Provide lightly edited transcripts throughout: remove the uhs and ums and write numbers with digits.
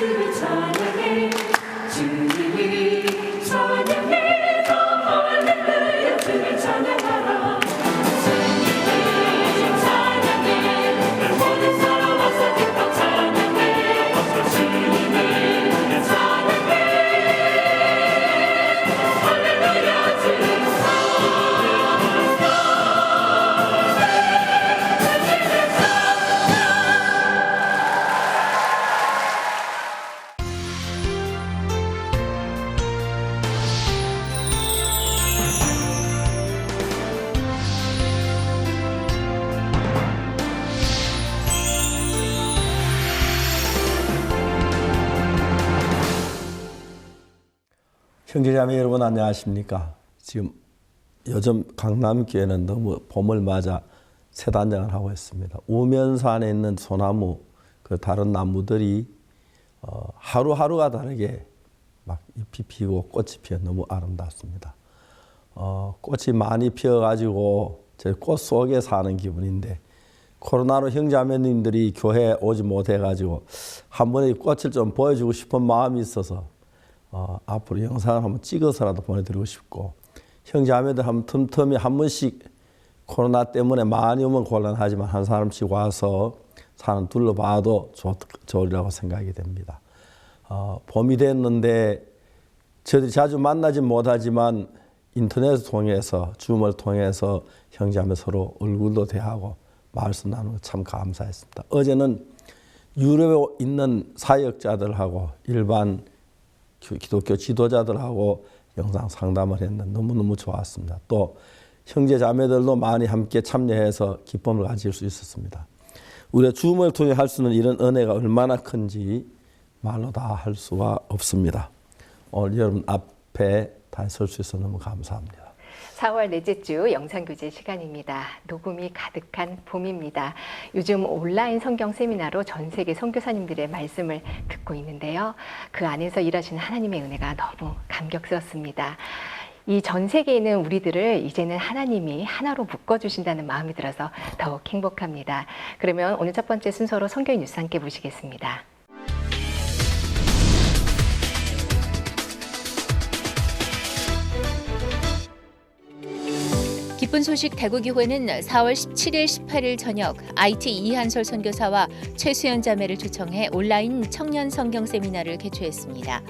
주를 찬양해 주님이 찬양해 더 할렐루야 주를 찬양하라 주님이 찬양해 모든 사람 와서 기뻐 찬양해 주님이 찬양해 할렐루야 주를 형제자매 여러분 안녕하십니까? 지금 요즘 강남교회는 너무 봄을 맞아 새단장을 하고 있습니다. 우면산에 있는 소나무, 그 다른 나무들이 하루하루가 다르게 막 잎이 피고 꽃이 피어 너무 아름답습니다. 꽃이 많이 피어가지고 제 꽃 속에 사는 기분인데 코로나로 형제자매님들이 교회에 오지 못해가지고 한 번에 꽃을 좀 보여주고 싶은 마음이 있어서 앞으로 영상을 한번 찍어서라도 보내드리고 싶고 형제자매들 한번 틈틈이 한 번씩 코로나 때문에 많이 오면 곤란하지만 한 사람씩 와서 산을 둘러봐도 좋으리라고 생각이 됩니다. 봄이 됐는데 저희들이 자주 만나지 못하지만 인터넷을 통해서 줌을 통해서 형제자매 서로 얼굴도 대하고 말씀 나누고 참 감사했습니다. 어제는 유럽에 있는 사역자들하고 일반 기독교 지도자들하고 영상 상담을 했는데 너무너무 좋았습니다. 또 형제 자매들도 많이 함께 참여해서 기쁨을 가질 수 있었습니다. 우리가 줌을 통해 할 수 있는 이런 은혜가 얼마나 큰지 말로 다 할 수가 없습니다. 오늘 여러분 앞에 다시 설 수 있어서 너무 감사합니다. 4월 넷째 주 영상교제 시간입니다. 녹음이 가득한 봄입니다. 요즘 온라인 성경 세미나로 전 세계 선교사님들의 말씀을 듣고 있는데요. 그 안에서 일하시는 하나님의 은혜가 너무 감격스럽습니다. 이 전 세계에 있는 우리들을 이제는 하나님이 하나로 묶어주신다는 마음이 들어서 더욱 행복합니다. 그러면 오늘 첫 번째 순서로 선교인 뉴스 함께 보시겠습니다. 기쁜 소식 대구교회는 4월 17일, 18일 저녁 IT 이한솔 선교사와 최수연 자매를 초청해 온라인 청년 성경 세미나를 개최했습니다.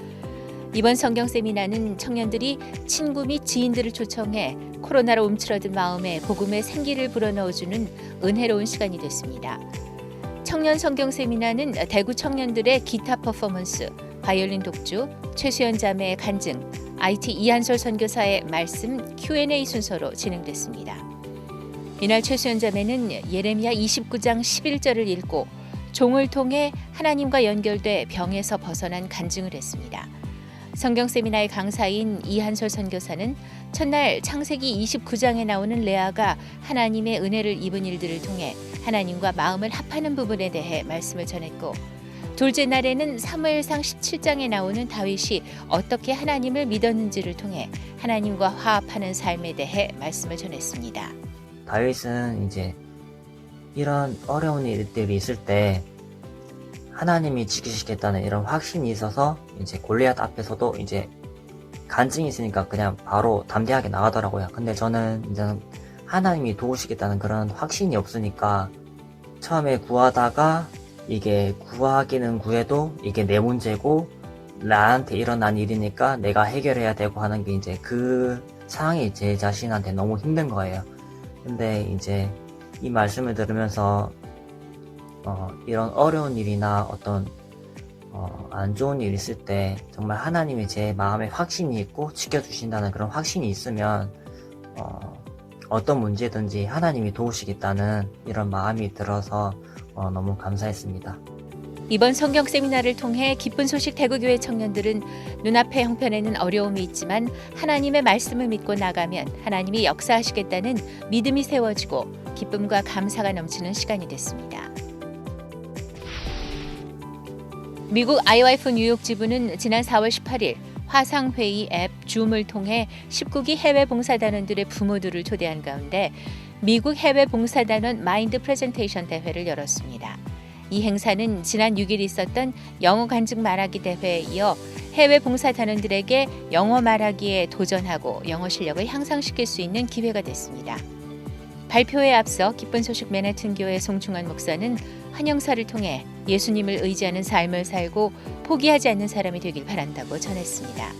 이번 성경 세미나는 청년들이 친구 및 지인들을 초청해 코로나로 움츠러든 마음에 복음의 생기를 불어넣어주는 은혜로운 시간이 됐습니다. 청년 성경 세미나는 대구 청년들의 기타 퍼포먼스, 바이올린 독주, 최수연 자매의 간증, IT 이한솔 선교사의 말씀 Q&A 순서로 진행됐습니다. 이날 최수연 자매는 예레미야 29장 11절을 읽고 종을 통해 하나님과 연결돼 병에서 벗어난 간증을 했습니다. 성경 세미나의 강사인 이한솔 선교사는 첫날 창세기 29장에 나오는 레아가 하나님의 은혜를 입은 일들을 통해 하나님과 마음을 합하는 부분에 대해 말씀을 전했고, 둘째 날에는 사무엘상 17장에 나오는 다윗이 어떻게 하나님을 믿었는지를 통해 하나님과 화합하는 삶에 대해 말씀을 전했습니다. 다윗은 이제 이런 어려운 일들이 있을 때 하나님이 지키시겠다는 이런 확신이 있어서 이제 골리앗 앞에서도 이제 간증이 있으니까 그냥 바로 담대하게 나가더라고요. 근데 저는 이제 하나님이 도우시겠다는 그런 확신이 없으니까 처음에 구하다가 이게 구하기는 구해도 이게 내 문제고 나한테 일어난 일이니까 내가 해결해야 되고 하는 게 이제 그 상황이 제 자신한테 너무 힘든 거예요. 근데 이제 이 말씀을 들으면서 이런 어려운 일이나 어떤 안 좋은 일 있을 때 정말 하나님이 제 마음에 확신이 있고 지켜주신다는 그런 확신이 있으면 어떤 문제든지 하나님이 도우시겠다는 이런 마음이 들어서 너무 감사했습니다. 이번 성경 세미나를 통해 기쁜 소식 대구교회 청년들은 눈앞의 형편에는 어려움이 있지만 하나님의 말씀을 믿고 나가면 하나님이 역사하시겠다는 믿음이 세워지고 기쁨과 감사가 넘치는 시간이 됐습니다. 미국 IYF 뉴욕 지부는 지난 4월 18일 화상회의 앱 줌을 통해 19기 해외 봉사단원들의 부모들을 초대한 가운데 미국 해외 봉사단원 마인드 프레젠테이션 대회를 열었습니다. 이 행사는 지난 6일 있었던 영어 간증 말하기 대회에 이어 해외 봉사단원들에게 영어 말하기에 도전하고 영어 실력을 향상시킬 수 있는 기회가 됐습니다. 발표에 앞서 기쁜 소식 맨해튼 교회 송충환 목사는 환영사를 통해 예수님을 의지하는 삶을 살고 포기하지 않는 사람이 되길 바란다고 전했습니다.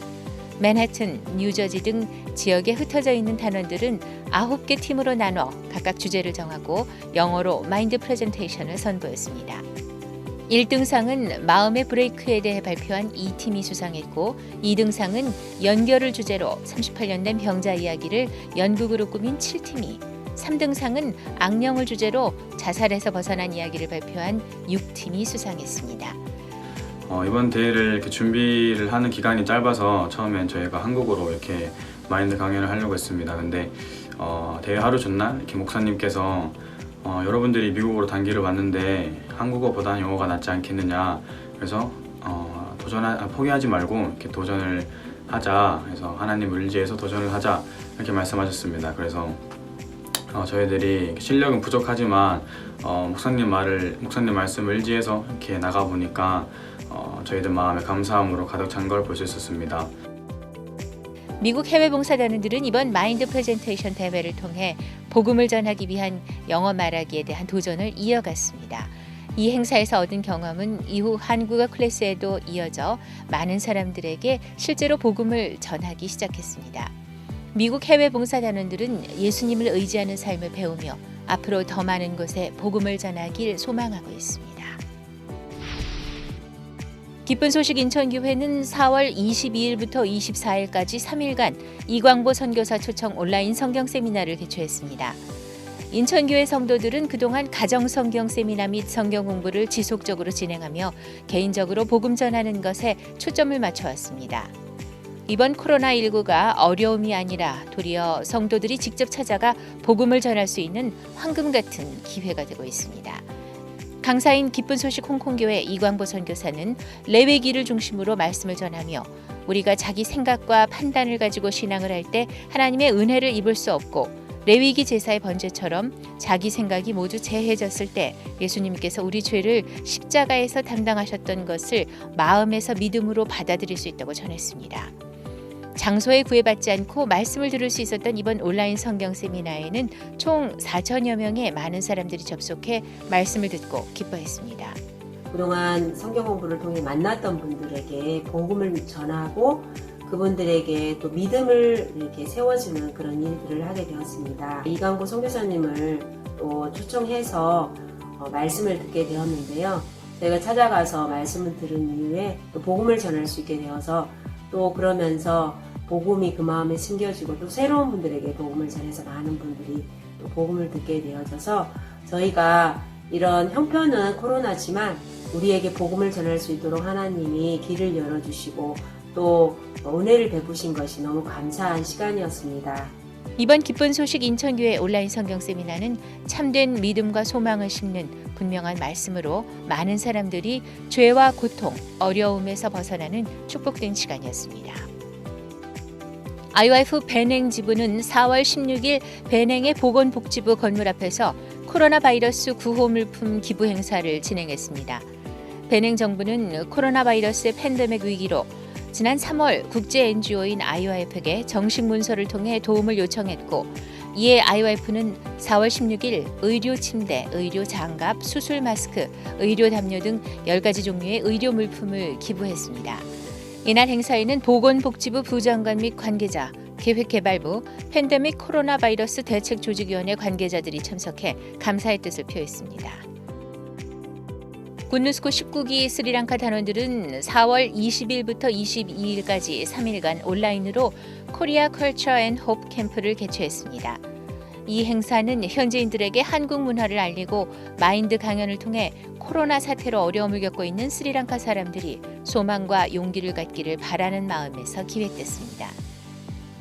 맨해튼, 뉴저지 등 지역에 흩어져 있는 단원들은 9개 팀으로 나눠 각각 주제를 정하고 영어로 마인드 프레젠테이션을 선보였습니다. 1등상은 마음의 브레이크에 대해 발표한 2팀이 수상했고 2등상은 연결을 주제로 38년 된 병자 이야기를 연극으로 꾸민 7팀이 3등상은 악령을 주제로 자살에서 벗어난 이야기를 발표한 6팀이 수상했습니다. 이번 대회를 이렇게 준비를 하는 기간이 짧아서 처음엔 저희가 한국어로 이렇게 마인드 강연을 하려고 했습니다. 근데 대회 하루 전날 이렇게 목사님께서 여러분들이 미국으로 단기를 왔는데 한국어보다는 영어가 낫지 않겠느냐. 그래서 포기하지 말고 이렇게 도전을 하자. 그래서 하나님을 의지해서 도전을 하자 이렇게 말씀하셨습니다. 그래서 저희들이 실력은 부족하지만 목사님 말씀을 의지해서 이렇게 나가 보니까 저희들 마음에 감사함으로 가득 찬 걸 볼 수 있었습니다. 미국 해외 봉사단원들은 이번 마인드 프레젠테이션 대회를 통해 복음을 전하기 위한 영어 말하기에 대한 도전을 이어갔습니다. 이 행사에서 얻은 경험은 이후 한국어 클래스에도 이어져 많은 사람들에게 실제로 복음을 전하기 시작했습니다. 미국 해외 봉사단원들은 예수님을 의지하는 삶을 배우며 앞으로 더 많은 곳에 복음을 전하길 소망하고 있습니다. 기쁜 소식 인천교회는 4월 22일부터 24일까지 3일간 이광보 선교사 초청 온라인 성경 세미나를 개최했습니다. 인천교회 성도들은 그동안 가정 성경 세미나 및 성경 공부를 지속적으로 진행하며 개인적으로 복음 전하는 것에 초점을 맞춰왔습니다. 이번 코로나19가 어려움이 아니라 도리어 성도들이 직접 찾아가 복음을 전할 수 있는 황금 같은 기회가 되고 있습니다. 강사인 기쁜 소식 홍콩교회 이광보 선교사는 레위기를 중심으로 말씀을 전하며 우리가 자기 생각과 판단을 가지고 신앙을 할 때 하나님의 은혜를 입을 수 없고 레위기 제사의 번제처럼 자기 생각이 모두 재해졌을 때 예수님께서 우리 죄를 십자가에서 담당하셨던 것을 마음에서 믿음으로 받아들일 수 있다고 전했습니다. 장소에 구애받지 않고 말씀을 들을 수 있었던 이번 온라인 성경 세미나에는 총 4천여 명의 많은 사람들이 접속해 말씀을 듣고 기뻐했습니다. 그동안 성경 공부를 통해 만났던 분들에게 복음을 전하고 그분들에게 또 믿음을 이렇게 세워주는 그런 일들을 하게 되었습니다. 이광보 선교사님을 또 초청해서 말씀을 듣게 되었는데요. 제가 찾아가서 말씀을 들은 이후에 또 복음을 전할 수 있게 되어서 또 그러면서 복음이 그 마음에 심겨지고 또 새로운 분들에게 복음을 전해서 많은 분들이 또 복음을 듣게 되어져서 저희가 이런 형편은 코로나지만 우리에게 복음을 전할 수 있도록 하나님이 길을 열어주시고 또 은혜를 베푸신 것이 너무 감사한 시간이었습니다. 이번 기쁜 소식 인천교회 온라인 성경 세미나는 참된 믿음과 소망을 심는 분명한 말씀으로 많은 사람들이 죄와 고통, 어려움에서 벗어나는 축복된 시간이었습니다. IYF 배냉 지부는 4월 16일 배냉의 보건복지부 건물 앞에서 코로나 바이러스 구호 물품 기부 행사를 진행했습니다. 배냉 정부는 코로나 바이러스의 팬데믹 위기로 지난 3월 국제 NGO인 IYF에게 정식 문서를 통해 도움을 요청했고 이에 IYF는 4월 16일 의료 침대, 의료 장갑, 수술 마스크, 의료 담요 등 10가지 종류의 의료 물품을 기부했습니다. 이날 행사에는 보건복지부 부장관 및 관계자, 계획개발부, 팬데믹 코로나 바이러스 대책조직위원회 관계자들이 참석해 감사의 뜻을 표했습니다. 굿뉴스코 19기 스리랑카 단원들은 4월 20일부터 22일까지 3일간 온라인으로 코리아 컬처 앤 홉 캠프를 개최했습니다. 이 행사는 현지인들에게 한국 문화를 알리고 마인드 강연을 통해 코로나 사태로 어려움을 겪고 있는 스리랑카 사람들이 소망과 용기를 갖기를 바라는 마음에서 기획됐습니다.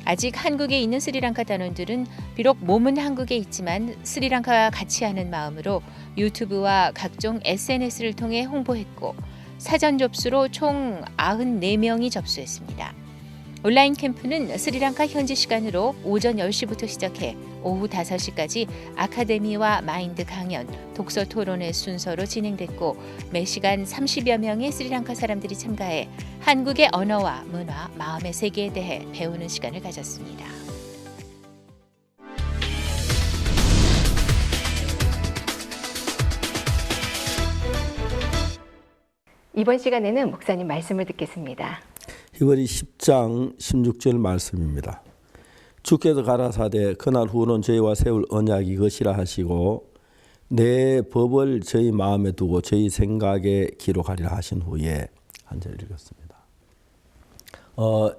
아직 한국에 있는 스리랑카 단원들은 비록 몸은 한국에 있지만 스리랑카와 같이 하는 마음으로 유튜브와 각종 SNS를 통해 홍보했고 사전 접수로 총 94명이 접수했습니다. 온라인 캠프는 스리랑카 현지 시간으로 오전 10시부터 시작해 오후 5시까지 아카데미와 마인드 강연, 독서 토론의 순서로 진행됐고 매 시간 30여 명의 스리랑카 사람들이 참가해 한국의 언어와 문화, 마음의 세계에 대해 배우는 시간을 가졌습니다. 이번 시간에는 목사님 말씀을 듣겠습니다. 히브리 10장 16절 말씀입니다. 주께서 가라사대 그날 후는 저희와 세울 언약이 이것이라 하시고 내 법을 저희 마음에 두고 저희 생각에 기록하리라 하신 후에 한 절 읽었습니다.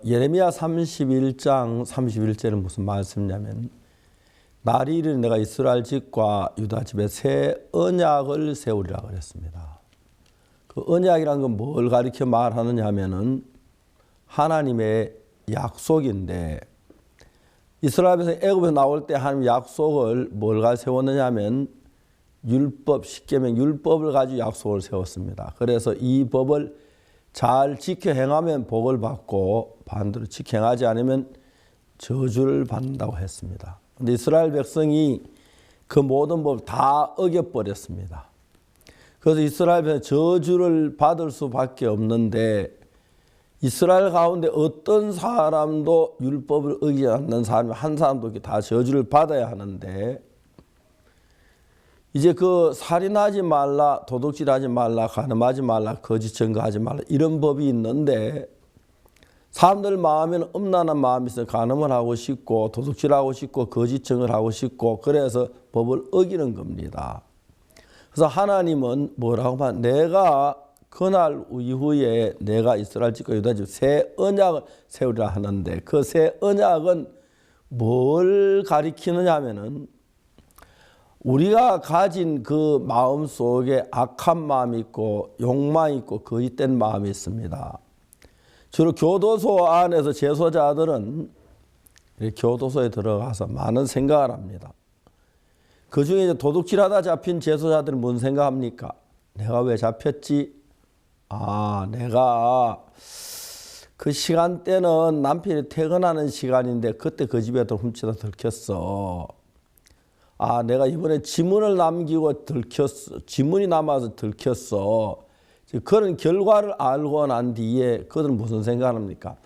예레미야 31장 31절은 무슨 말씀이냐면 날이 이르니 내가 이스라엘 집과 유다 집에 새 언약을 세우리라 그랬습니다. 그 언약이란 건 뭘 가리켜 말하느냐 하면은 하나님의 약속인데 이스라엘에서 애굽에서 나올 때 하나님 약속을 뭘 세웠느냐 하면 율법, 십계명 율법을 가지고 약속을 세웠습니다. 그래서 이 법을 잘 지켜 행하면 복을 받고 반대로 지켜 행하지 않으면 저주를 받는다고 했습니다. 그런데 이스라엘 백성이 그 모든 법을 다 어겨버렸습니다. 그래서 이스라엘 백성이 저주를 받을 수밖에 없는데 이스라엘 가운데 어떤 사람도 율법을 어기지 않는 사람이 한 사람도 다 저주를 받아야 하는데 이제 그 살인하지 말라, 도둑질하지 말라, 간음하지 말라, 거짓 증거하지 말라 이런 법이 있는데 사람들 마음에는 음란한 마음이 있어요. 간음을 하고 싶고 도둑질하고 싶고 거짓 증거를 하고 싶고 그래서 법을 어기는 겁니다. 그래서 하나님은 뭐라고 하면 내가 그날 이후에 내가 이스라엘 집과 유다 집 새 언약을 세우리라 하는데 그 새 언약은 뭘 가리키느냐 하면은 우리가 가진 그 마음 속에 악한 마음이 있고 욕망이 있고 거짓된 마음이 있습니다. 주로 교도소 안에서 재소자들은 교도소에 들어가서 많은 생각을 합니다. 그 중에 이제 도둑질하다 잡힌 재소자들은 뭔 생각합니까? 내가 왜 잡혔지? 내가 그 시간대는 남편이 퇴근하는 시간인데 그때 그 집에 훔치다 들켰어. 내가 이번에 지문을 남기고 들켰어. 지문이 남아서 들켰어. 그런 결과를 알고 난 뒤에 그들은 무슨 생각을 합니까?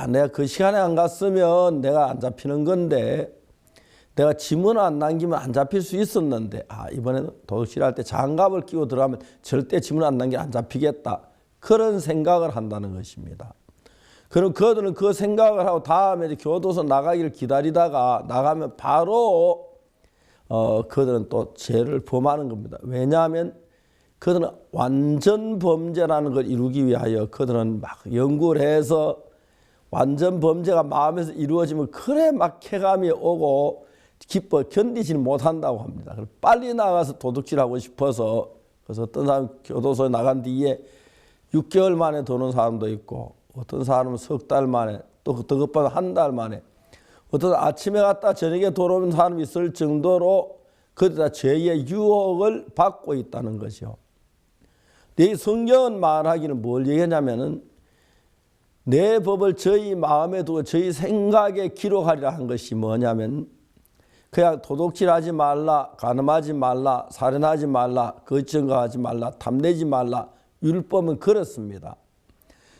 내가 그 시간에 안 갔으면 내가 안 잡히는 건데 내가 지문을 안 남기면 안 잡힐 수 있었는데 이번에는 도둑질할 때 장갑을 끼고 들어가면 절대 지문을 안 남기면 안 잡히겠다. 그런 생각을 한다는 것입니다. 그럼 그들은 그 생각을 하고 다음에 교도소 나가기를 기다리다가 나가면 바로 그들은 또 죄를 범하는 겁니다. 왜냐하면 그들은 완전 범죄라는 걸 이루기 위하여 그들은 막 연구를 해서 완전 범죄가 마음에서 이루어지면 그래 막 쾌감이 오고 기뻐 견디지는 못한다고 합니다. 빨리 나가서 도둑질하고 싶어서 그래서 어떤 사람은 교도소에 나간 뒤에 6개월 만에 도는 사람도 있고 어떤 사람은 석 달 만에 또 더 급한 한 달 만에 어떤 아침에 갔다 저녁에 돌아오는 사람이 있을 정도로 그들 다 죄의 유혹을 받고 있다는 것이요. 이 성경은 말하기는 뭘 얘기하냐면은 내 법을 저희 마음에 두고 저희 생각에 기록하리라 한 것이 뭐냐면 그냥 도둑질하지 말라, 간음하지 말라, 살인하지 말라, 거짓 증거하지 말라, 탐내지 말라 율법은 그렇습니다.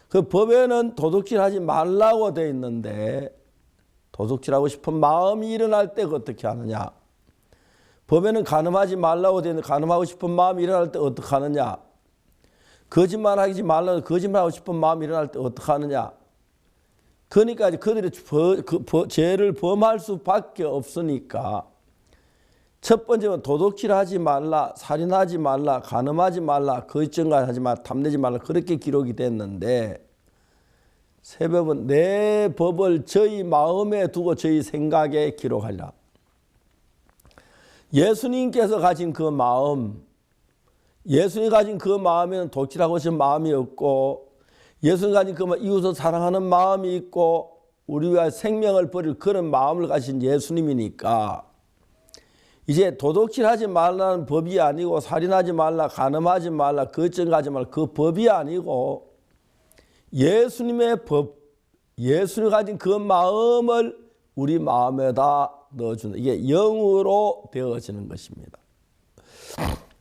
그 법에는 도둑질하지 말라고 되어 있는데 도둑질하고 싶은 마음이 일어날 때 어떻게 하느냐? 법에는 간음하지 말라고 되어 있는데 간음하고 싶은 마음이 일어날 때 어떻게 하느냐? 거짓말하지 말라고 거짓말하고 싶은 마음이 일어날 때 어떻게 하느냐? 그러니까 그들이 죄를 범할 수밖에 없으니까 첫 번째는 도둑질하지 말라, 살인하지 말라, 간음하지 말라, 거짓 증거하지 말라, 탐내지 말라 그렇게 기록이 됐는데 새 법은 내 법을 저희 마음에 두고 저희 생각에 기록하리라. 예수님께서 가진 그 마음, 예수님이 가진 그 마음에는 도둑질하고 싶은 마음이 없고 예수님 가진 그 이웃을 사랑하는 마음이 있고 우리와 생명을 버릴 그런 마음을 가진 예수님이니까 이제 도둑질하지 말라는 법이 아니고 살인하지 말라, 간음하지 말라, 거짓증거하지 말라 그 법이 아니고 예수님의 법, 예수님이 가진 그 마음을 우리 마음에다 넣어주는, 이게 영으로 되어지는 것입니다.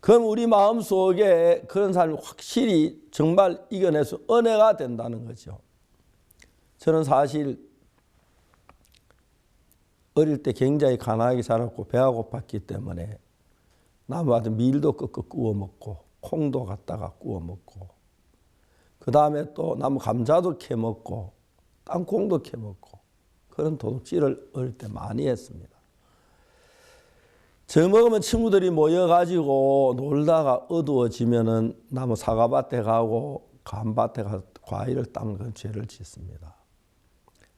그럼 우리 마음속에 그런 사람이 확실히 정말 이겨내서 은혜가 된다는 거죠. 저는 사실 어릴 때 굉장히 가난하게 자랐고 배가 고팠기 때문에 나무한테 밀도 끄끄 구워 먹고 콩도 갖다가 구워 먹고 그 다음에 또 나무 감자도 캐 먹고 땅콩도 캐 먹고 그런 도둑질을 어릴 때 많이 했습니다. 저 먹으면 친구들이 모여가지고 놀다가 어두워지면은 나무 사과밭에 가고 감밭에 가서 과일을 따는 그런 죄를 짓습니다.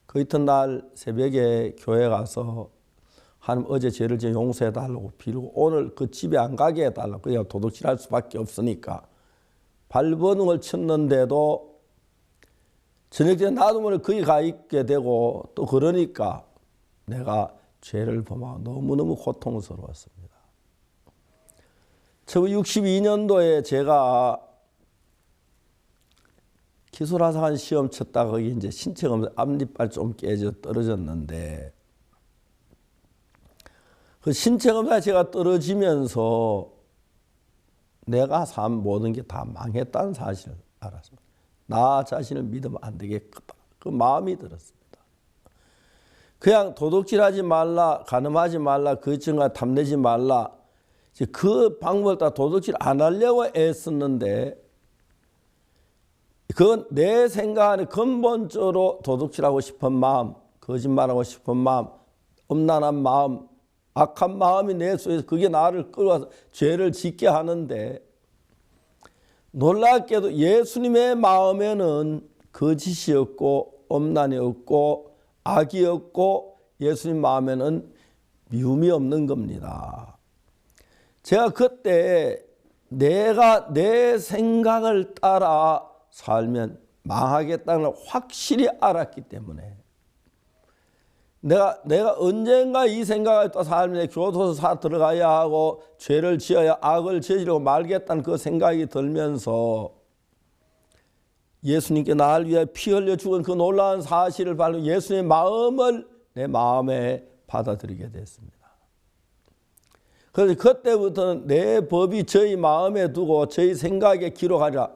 그 이튿날 새벽에 교회 가서 하나님 어제 죄를 좀 용서해 달라고 빌고 오늘 그 집에 안 가게 해달라고. 그냥 도둑질할 수밖에 없으니까 발버둥을 쳤는데도 저녁에 나도 모르게 거기 가 있게 되고 또 그러니까 내가 죄를 범하고 너무너무 고통스러웠습니다. 1962년도에 제가 기술하사관 시험 쳤다가 거기 이제 신체 검사 앞니빨 좀 깨져 떨어졌는데 그 신체 검사에 제가 떨어지면서 내가 산 모든 게 다 망했다는 사실을 알았습니다. 나 자신을 믿으면 안 되겠다. 그 마음이 들었습니다. 그냥 도둑질하지 말라, 간음하지 말라, 거짓말 탐내지 말라. 이제 그 방법을 다 도둑질 안 하려고 애썼는데 그건 내 생각 안에 근본적으로 도둑질하고 싶은 마음, 거짓말하고 싶은 마음, 음란한 마음, 악한 마음이 내 속에서 그게 나를 끌어와서 죄를 짓게 하는데 놀랍게도 예수님의 마음에는 거짓이 없고 음란이 없고 악이 없고 예수님 마음에는 미움이 없는 겁니다. 제가 그때 내가 내 생각을 따라 살면 망하겠다는 걸 확실히 알았기 때문에 내가 언젠가 이 생각을 또 살면 교도소 들어가야 하고 죄를 지어야 악을 저지르고 말겠다는 그 생각이 들면서 예수님께 나를 위해 피 흘려 죽은 그 놀라운 사실을 바로 예수님의 마음을 내 마음에 받아들이게 됐습니다. 그래서 그때부터는 내 법이 저희 마음에 두고 저희 생각에 기록하리라.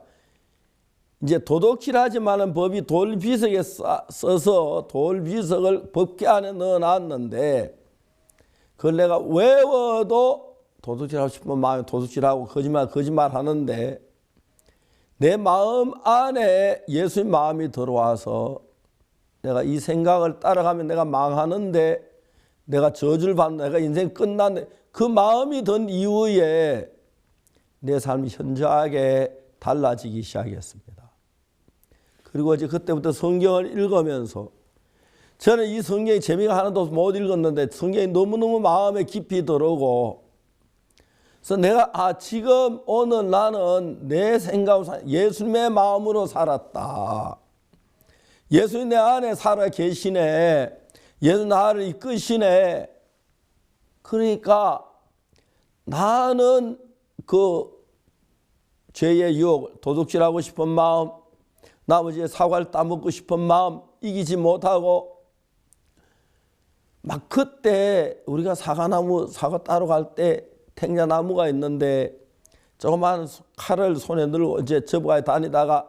이제 도둑질하지만은 법이 돌비석에 써서 돌비석을 법궤 안에 넣어놨는데 그걸 내가 외워도 도둑질하고 싶은 마음에 도둑질하고 거짓말 하는데 내 마음 안에 예수님 마음이 들어와서 내가 이 생각을 따라가면 내가 망하는데 내가 저주를 받는다, 내가 인생 끝났는데 그 마음이 든 이후에 내 삶이 현저하게 달라지기 시작했습니다. 그리고 이제 그때부터 성경을 읽으면서 저는 이 성경이 재미가 하나도 못 읽었는데 성경이 너무너무 마음에 깊이 들어오고 그래서 내가 지금 오늘 나는 내 생각으로 예수님의 마음으로 살았다. 예수님 내 안에 살아 계시네. 예수 나를 이끄시네. 그러니까 나는 그 죄의 유혹, 도둑질하고 싶은 마음, 나머지 사과를 따먹고 싶은 마음 이기지 못하고 막 그때 우리가 사과 따러 갈 때 탱자나무가 있는데 조그마한 칼을 손에 들고 이제 접어가 다니다가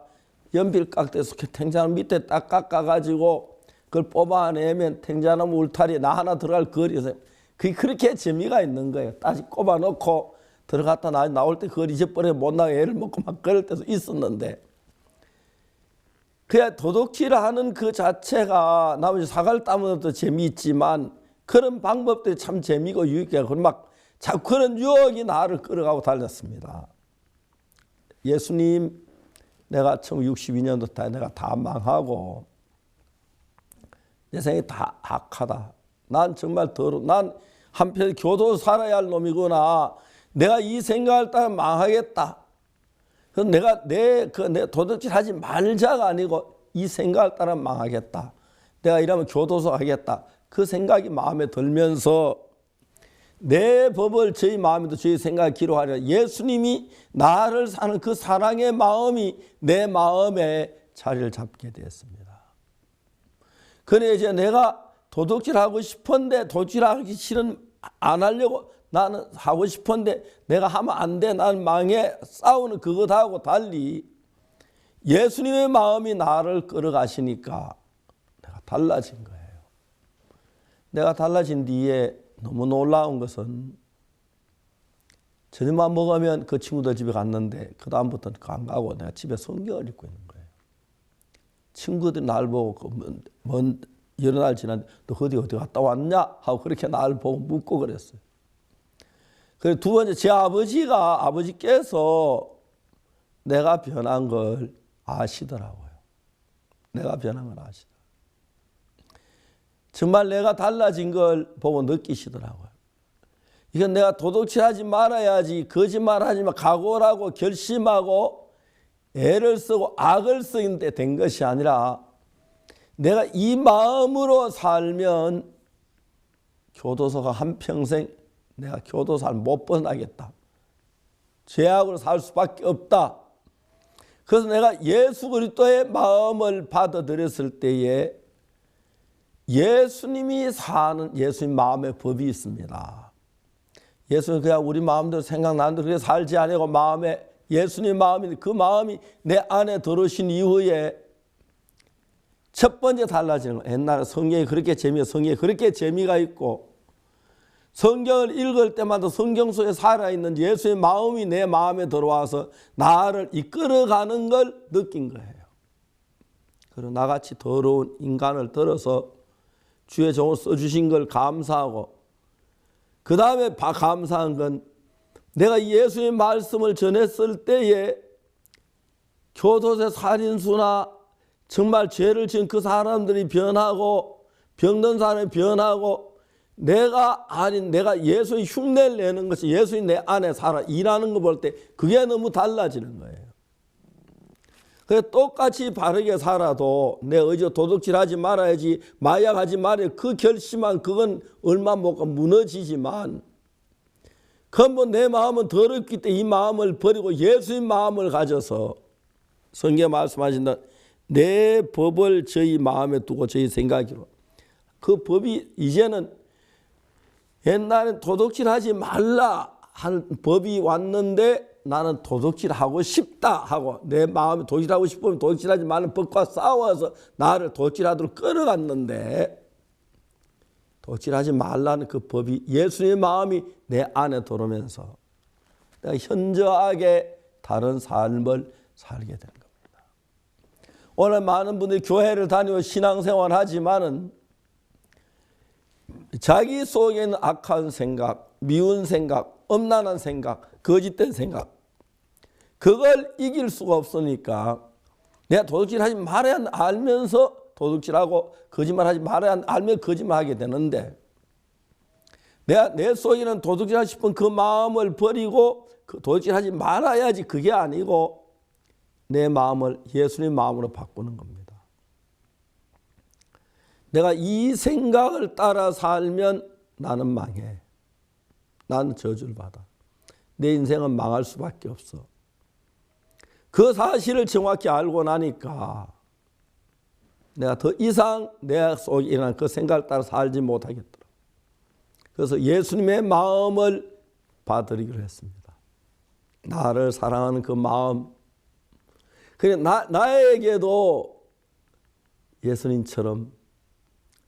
연필 깎대서 탱자나무 밑에 딱 깎아가지고 그걸 뽑아내면 탱자나무 울타리에 나 하나 들어갈 거리에서 그게 그렇게 재미가 있는 거예요. 다시 꼽아놓고 들어갔다 나올 때 그걸 잊어버려 못 나가 애를 먹고 막 그럴 때도 있었는데 그냥 도둑질하는 그 자체가 나머지 사과를 따먹는 것도 재미있지만 그런 방법들이 참 재미고 유익하고 막 자꾸 그런 유혹이 나를 끌어가고 달렸습니다. 예수님 내가 1962년도 때 내가 다 망하고 내 생각이 다 악하다. 난 정말 난 한편 교도소 살아야 할 놈이구나. 내가 이 생각을 따라 망하겠다. 그래서 내가 도둑질 하지 말자가 아니고 이 생각을 따라 망하겠다. 내가 이러면 교도소 하겠다. 그 생각이 마음에 들면서 내 법을 저희 마음에도 저희 생각을 기록하리라. 예수님이 나를 사는 그 사랑의 마음이 내 마음에 자리를 잡게 되었습니다. 그래 이제 내가 도둑질하고 싶은데 도둑질하기 싫은 안 하려고 나는 하고 싶은데 내가 하면 안 돼. 나는 망해. 싸우는 그것하고 달리 예수님의 마음이 나를 끌어가시니까 내가 달라진 거예요. 내가 달라진 뒤에 너무 놀라운 것은 저녁만 먹으면 그 친구들 집에 갔는데 그 다음부터는 안 가고 내가 집에 성경을 읽고 있는 거예요. 친구들이 날 보고 먼 여러 날 지났는데 너 어디 갔다 왔냐? 하고 그렇게 날 보고 묻고 그랬어요. 그리고 두 번째 제 아버지께서 내가 변한 걸 아시더라고요. 내가 변한 걸 아시더라고요. 정말 내가 달라진 걸 보고 느끼시더라고요. 이건 내가 도둑질하지 말아야지, 거짓말하지 마, 각오를 하고 결심하고 애를 쓰고 악을 쓰는데 된 것이 아니라 내가 이 마음으로 살면 교도소가 한평생 내가 교도소를 못 벗어나겠다. 죄악으로 살 수밖에 없다. 그래서 내가 예수 그리스도의 마음을 받아들였을 때에 예수님이 사는 예수님 마음의 법이 있습니다. 예수는 그냥 우리 마음대로 생각나는 대로 그렇게 살지 않고 마음에 예수님 마음이 그 마음이 내 안에 들어오신 이후에 첫 번째 달라지는 거. 옛날에 성경이 그렇게 재미가 있고 성경을 읽을 때마다 성경 속에 살아있는 예수의 마음이 내 마음에 들어와서 나를 이끌어가는 걸 느낀 거예요. 그리고 나같이 더러운 인간을 들어서 주의 종을 써주신 걸 감사하고 그 다음에 감사한 건 내가 예수의 말씀을 전했을 때에 교도소 살인수나 정말 죄를 지은 그 사람들이 변하고 병든 사람이 변하고 내가 예수의 흉내를 내는 것이 예수의 내 안에 살아 일하는 거 볼 때 그게 너무 달라지는 거예요. 그래서 똑같이 바르게 살아도 내 의지로 도둑질하지 말아야지 마약하지 말아야지 그 결심한 그건 얼마 못 가 무너지지만 그건 내 마음은 더럽기 때문에 이 마음을 버리고 예수의 마음을 가져서 성경에 말씀하신다. 내 법을 저희 마음에 두고 저희 생각으로 그 법이 이제는 옛날엔 도둑질하지 말라 한 법이 왔는데 나는 도둑질하고 싶다 하고 내 마음에 도둑질하고 싶으면 도둑질하지 말는 법과 싸워서 나를 도둑질하도록 끌어갔는데 도둑질하지 말라는 그 법이 예수의 마음이 내 안에 들어오면서 내가 현저하게 다른 삶을 살게 되는 겁니다. 오늘 많은 분들이 교회를 다니고 신앙생활 하지만은 자기 속에 있는 악한 생각, 미운 생각, 엄난한 생각, 거짓된 생각 그걸 이길 수가 없으니까 내가 도둑질하지 말아야 알면서 도둑질하고 거짓말하지 말아야 알면 거짓말하게 되는데 내가 내 속에는 도둑질하고 싶은 그 마음을 버리고 도둑질하지 말아야지 그게 아니고 내 마음을 예수님 마음으로 바꾸는 겁니다. 내가 이 생각을 따라 살면 나는 망해. 나는 저주를 받아. 내 인생은 망할 수밖에 없어. 그 사실을 정확히 알고 나니까 내가 더 이상 내 속에 일어난 그 생각을 따라 살지 못하겠더라. 그래서 예수님의 마음을 받아들이기로 했습니다. 나를 사랑하는 그 마음. 그래 나에게도 예수님처럼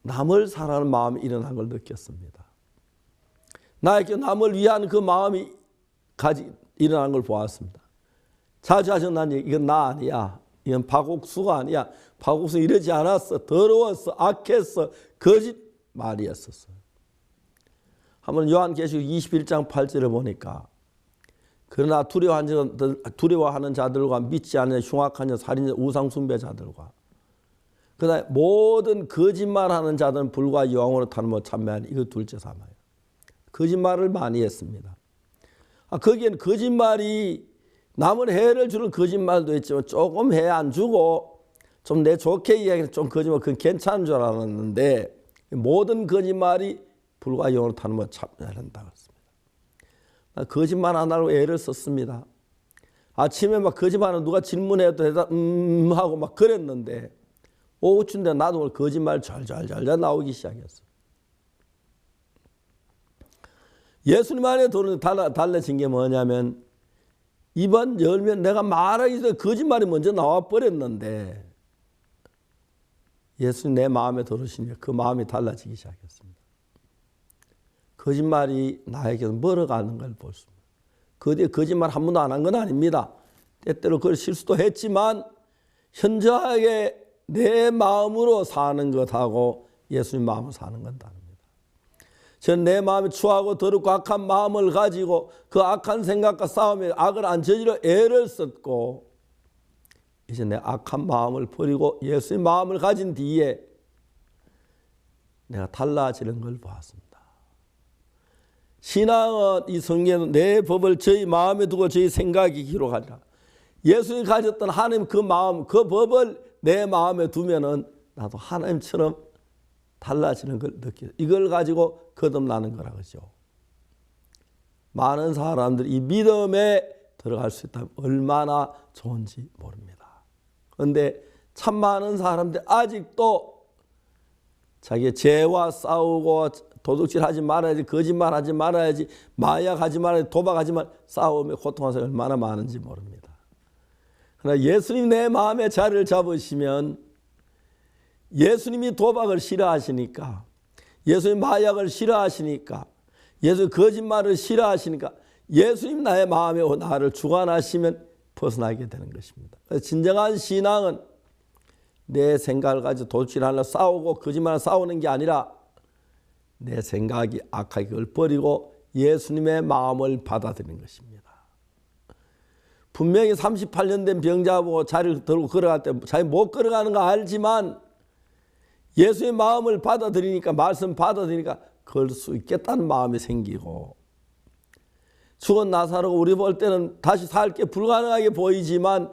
남을 사랑하는 마음이 일어난 걸 느꼈습니다. 나에게 남을 위한 그 마음이 일어난 걸 보았습니다. 자주 하신 난 이건 나 아니야. 이건 박옥수가 아니야. 박옥수 이러지 않았어. 더러웠어. 악했어. 거짓말이었었어요. 한번 요한계시록 21장 8절을 보니까 그러나 두려워하는 자들과 믿지 않는 흉악한 자, 살인자, 우상숭배자들과 그다음에 모든 거짓말하는 자들은 불과 여왕으로 타는 참매하니 이거 둘째 삼아요. 거짓말을 많이 했습니다. 거기에는 거짓말이 남을 해를 주는 거짓말도 있지만 조금 해 안 주고 좀 내 좋게 이야기해서 좀 거짓말 그건 괜찮은 줄 알았는데 모든 거짓말이 불과 영으로 타는 것 참여한다고 했습니다. 거짓말 안 하려고 애를 썼습니다. 아침에 막 거짓말하는 누가 질문해도 대답 하고 막 그랬는데 오후쯤 돼 나도 오늘 거짓말 잘잘 나오기 시작했어. 예수님 안에 달라진 게 뭐냐면 입안 열면 내가 말하기 전에 거짓말이 먼저 나와 버렸는데 예수님 내 마음에 들으시니까 그 마음이 달라지기 시작했습니다. 거짓말이 나에게서 멀어가는 걸 볼 수 있습니다. 그 뒤에 거짓말 한 번도 안 한 건 아닙니다. 때때로 그걸 실수도 했지만 현저하게 내 마음으로 사는 것하고 예수님 마음으로 사는 건 다릅니다. 저는 내 마음이 추하고 더럽고 악한 마음을 가지고 그 악한 생각과 싸우며 악을 안 저지러 애를 썼고 이제 내 악한 마음을 버리고 예수의 마음을 가진 뒤에 내가 달라지는 걸 보았습니다. 신앙은 이 성경에는 내 법을 저희 마음에 두고 저희 생각이 기록하리라. 예수님이 가졌던 하나님 그 마음, 그 법을 내 마음에 두면은 나도 하나님처럼 달라지는 걸 느껴요. 이걸 가지고 거듭나는 거라 그러죠. 많은 사람들이 이 믿음에 들어갈 수 있다면 얼마나 좋은지 모릅니다. 그런데 참 많은 사람들 아직도 자기의 죄와 싸우고 도둑질하지 말아야지, 거짓말하지 말아야지, 마약하지 말아야지, 도박하지 말 싸우며 고통하는 사람이 얼마나 많은지 모릅니다. 그러나 예수님 내 마음에 자리를 잡으시면 예수님이 도박을 싫어하시니까, 예수님 마약을 싫어하시니까, 예수님 거짓말을 싫어하시니까 예수님 나의 마음에 나를 주관하시면 벗어나게 되는 것입니다. 진정한 신앙은 내 생각을 가지고 도둑질하려 싸우고 거짓말을 싸우는 게 아니라 내 생각이 악하게 그걸 버리고 예수님의 마음을 받아들이는 것입니다. 분명히 38년 된 병자 보고 자리를 들고 걸어갈 때 자기 못 걸어가는 거 알지만 예수의 마음을 받아들이니까, 말씀 받아들이니까 걸 수 있겠다는 마음이 생기고, 죽은 나사로가 우리 볼 때는 다시 살 게 불가능하게 보이지만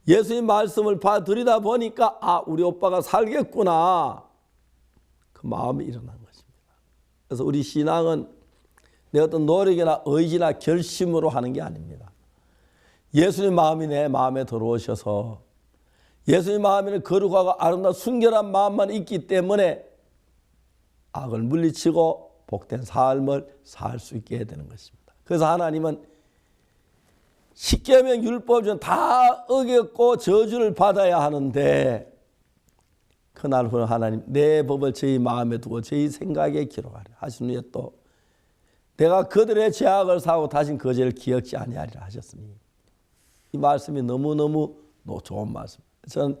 예수의 말씀을 받아들이다 보니까 아, 우리 오빠가 살겠구나, 그 마음이 일어난 것입니다. 그래서 우리 신앙은 내 어떤 노력이나 의지나 결심으로 하는 게 아닙니다. 예수님 마음이 내 마음에 들어오셔서 예수님 마음에는 거룩하고 아름다운 순결한 마음만 있기 때문에 악을 물리치고 복된 삶을 살 수 있게 되는 것입니다. 그래서 하나님은 십계명 율법 중 다 어겼고 저주를 받아야 하는데 그날 후에 하나님 내 법을 저희 마음에 두고 저희 생각에 기록하리라 하신 후에 또 내가 그들의 죄악을 사하고 다신 그 죄를 기억지 아니하리라 하셨으니 이 말씀이 너무너무 좋은 말씀입니다. 저는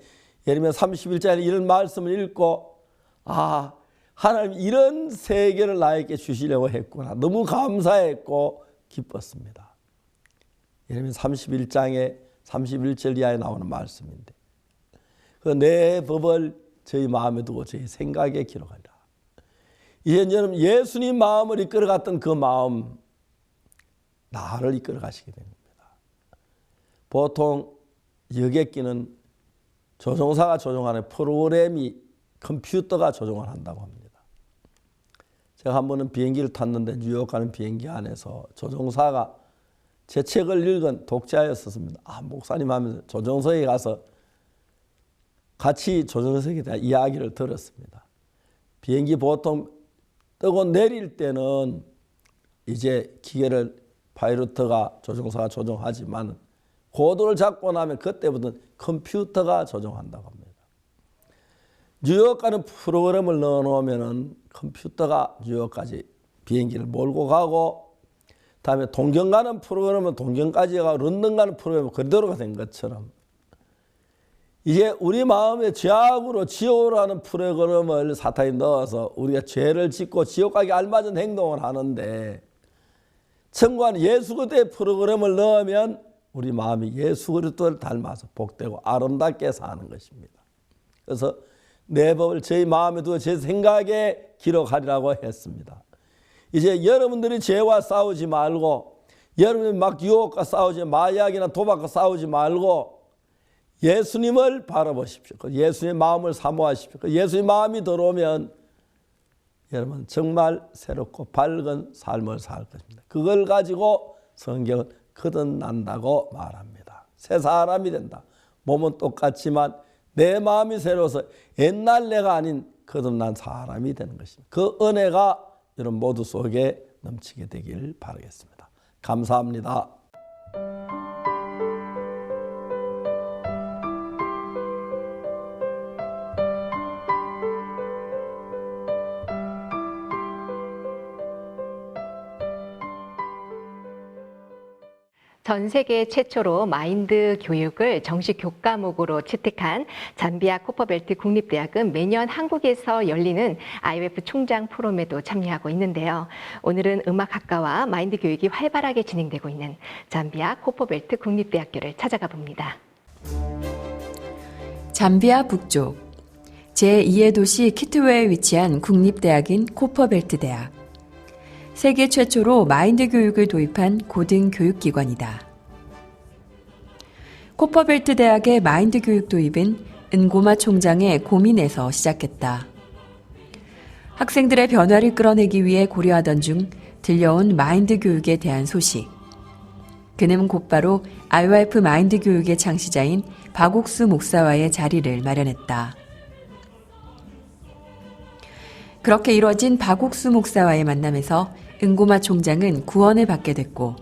예레미야 31장에 이런 말씀을 읽고 아, 하나님 이런 세계를 나에게 주시려고 했구나. 너무 감사했고 기뻤습니다. 예레미야 31장에 31절 이하에 나오는 말씀인데 그 내 법을 저희 마음에 두고 저희 생각에 기록하리라. 이제 여러분 예수님 마음을 이끌어갔던 그 마음 나를 이끌어가시게 됩니다. 보통 여객기는 조종사가 조종하는 프로그램이 컴퓨터가 조종을 한다고 합니다. 제가 한 번은 비행기를 탔는데 뉴욕 가는 비행기 안에서 조종사가 제 책을 읽은 독자였었습니다. 아, 목사님 하면서 조종석에 가서 같이 조종석에 대한 이야기를 들었습니다. 비행기 보통 뜨고 내릴 때는 이제 기계를 파이로트가 조종사가 조종하지만 고도를 잡고 나면 그때부터는 컴퓨터가 조종한다고 합니다. 뉴욕 가는 프로그램을 넣어놓으면 컴퓨터가 뉴욕까지 비행기를 몰고 가고 다음에 동경 가는 프로그램은 동경까지 가고 런던 가는 프로그램은 그대로가 된 것처럼 이제 우리 마음에 죄악으로 지옥으로 하는 프로그램을 사탄이 넣어서 우리가 죄를 짓고 지옥 가기 알맞은 행동을 하는데 천국은 예수 그리스도의 프로그램을 넣으면 우리 마음이 예수 그리스도를 닮아서 복되고 아름답게 사는 것입니다. 그래서 내 법을 저희 마음에 두고 제 생각에 기록하리라고 했습니다. 이제 여러분들이 죄와 싸우지 말고 여러분이 막 유혹과 싸우지 마약이나 도박과 싸우지 말고 예수님을 바라보십시오. 예수님의 마음을 사모하십시오. 예수의 마음이 들어오면 여러분 정말 새롭고 밝은 삶을 살 것입니다. 그걸 가지고 성경은 거듭난다고 말합니다. 새 사람이 된다. 몸은 똑같지만 내 마음이 새로워서 옛날 내가 아닌 거듭난 사람이 되는 것입니다. 그 은혜가 여러분 모두 속에 넘치게 되길 바라겠습니다. 감사합니다. 전 세계 최초로 마인드 교육을 정식 교과목으로 채택한 잠비아 코퍼벨트 국립대학은 매년 한국에서 열리는 IMF 총장 포럼에도 참여하고 있는데요. 오늘은 음악학과와 마인드 교육이 활발하게 진행되고 있는 잠비아 코퍼벨트 국립대학교를 찾아가 봅니다. 잠비아 북쪽 제2의 도시 키트웨에 위치한 국립대학인 코퍼벨트 대학. 세계 최초로 마인드 교육을 도입한 고등교육기관이다. 코퍼벨트 대학의 마인드 교육 도입은 은고마 총장의 고민에서 시작했다. 학생들의 변화를 끌어내기 위해 고려하던 중 들려온 마인드 교육에 대한 소식. 그는 곧바로 IYF 마인드 교육의 창시자인 박옥수 목사와의 자리를 마련했다. 그렇게 이뤄진 박옥수 목사와의 만남에서 은고마 총장은 구원을 받게 됐고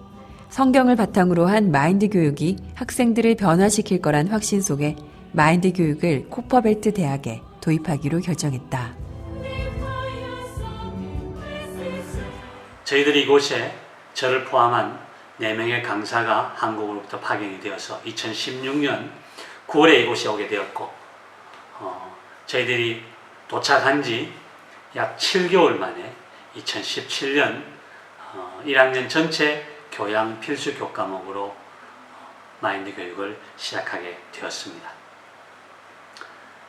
성경을 바탕으로 한 마인드 교육이 학생들을 변화시킬 거란 확신 속에 마인드 교육을 코퍼벨트 대학에 도입하기로 결정했다. 저희들이 이곳에 저를 포함한 4명의 강사가 한국으로부터 파견이 되어서 2016년 9월에 이곳에 오게 되었고 저희들이 도착한 지 약 7개월 만에 2017년 1학년 전체 교양 필수 교과목으로 마인드 교육을 시작하게 되었습니다.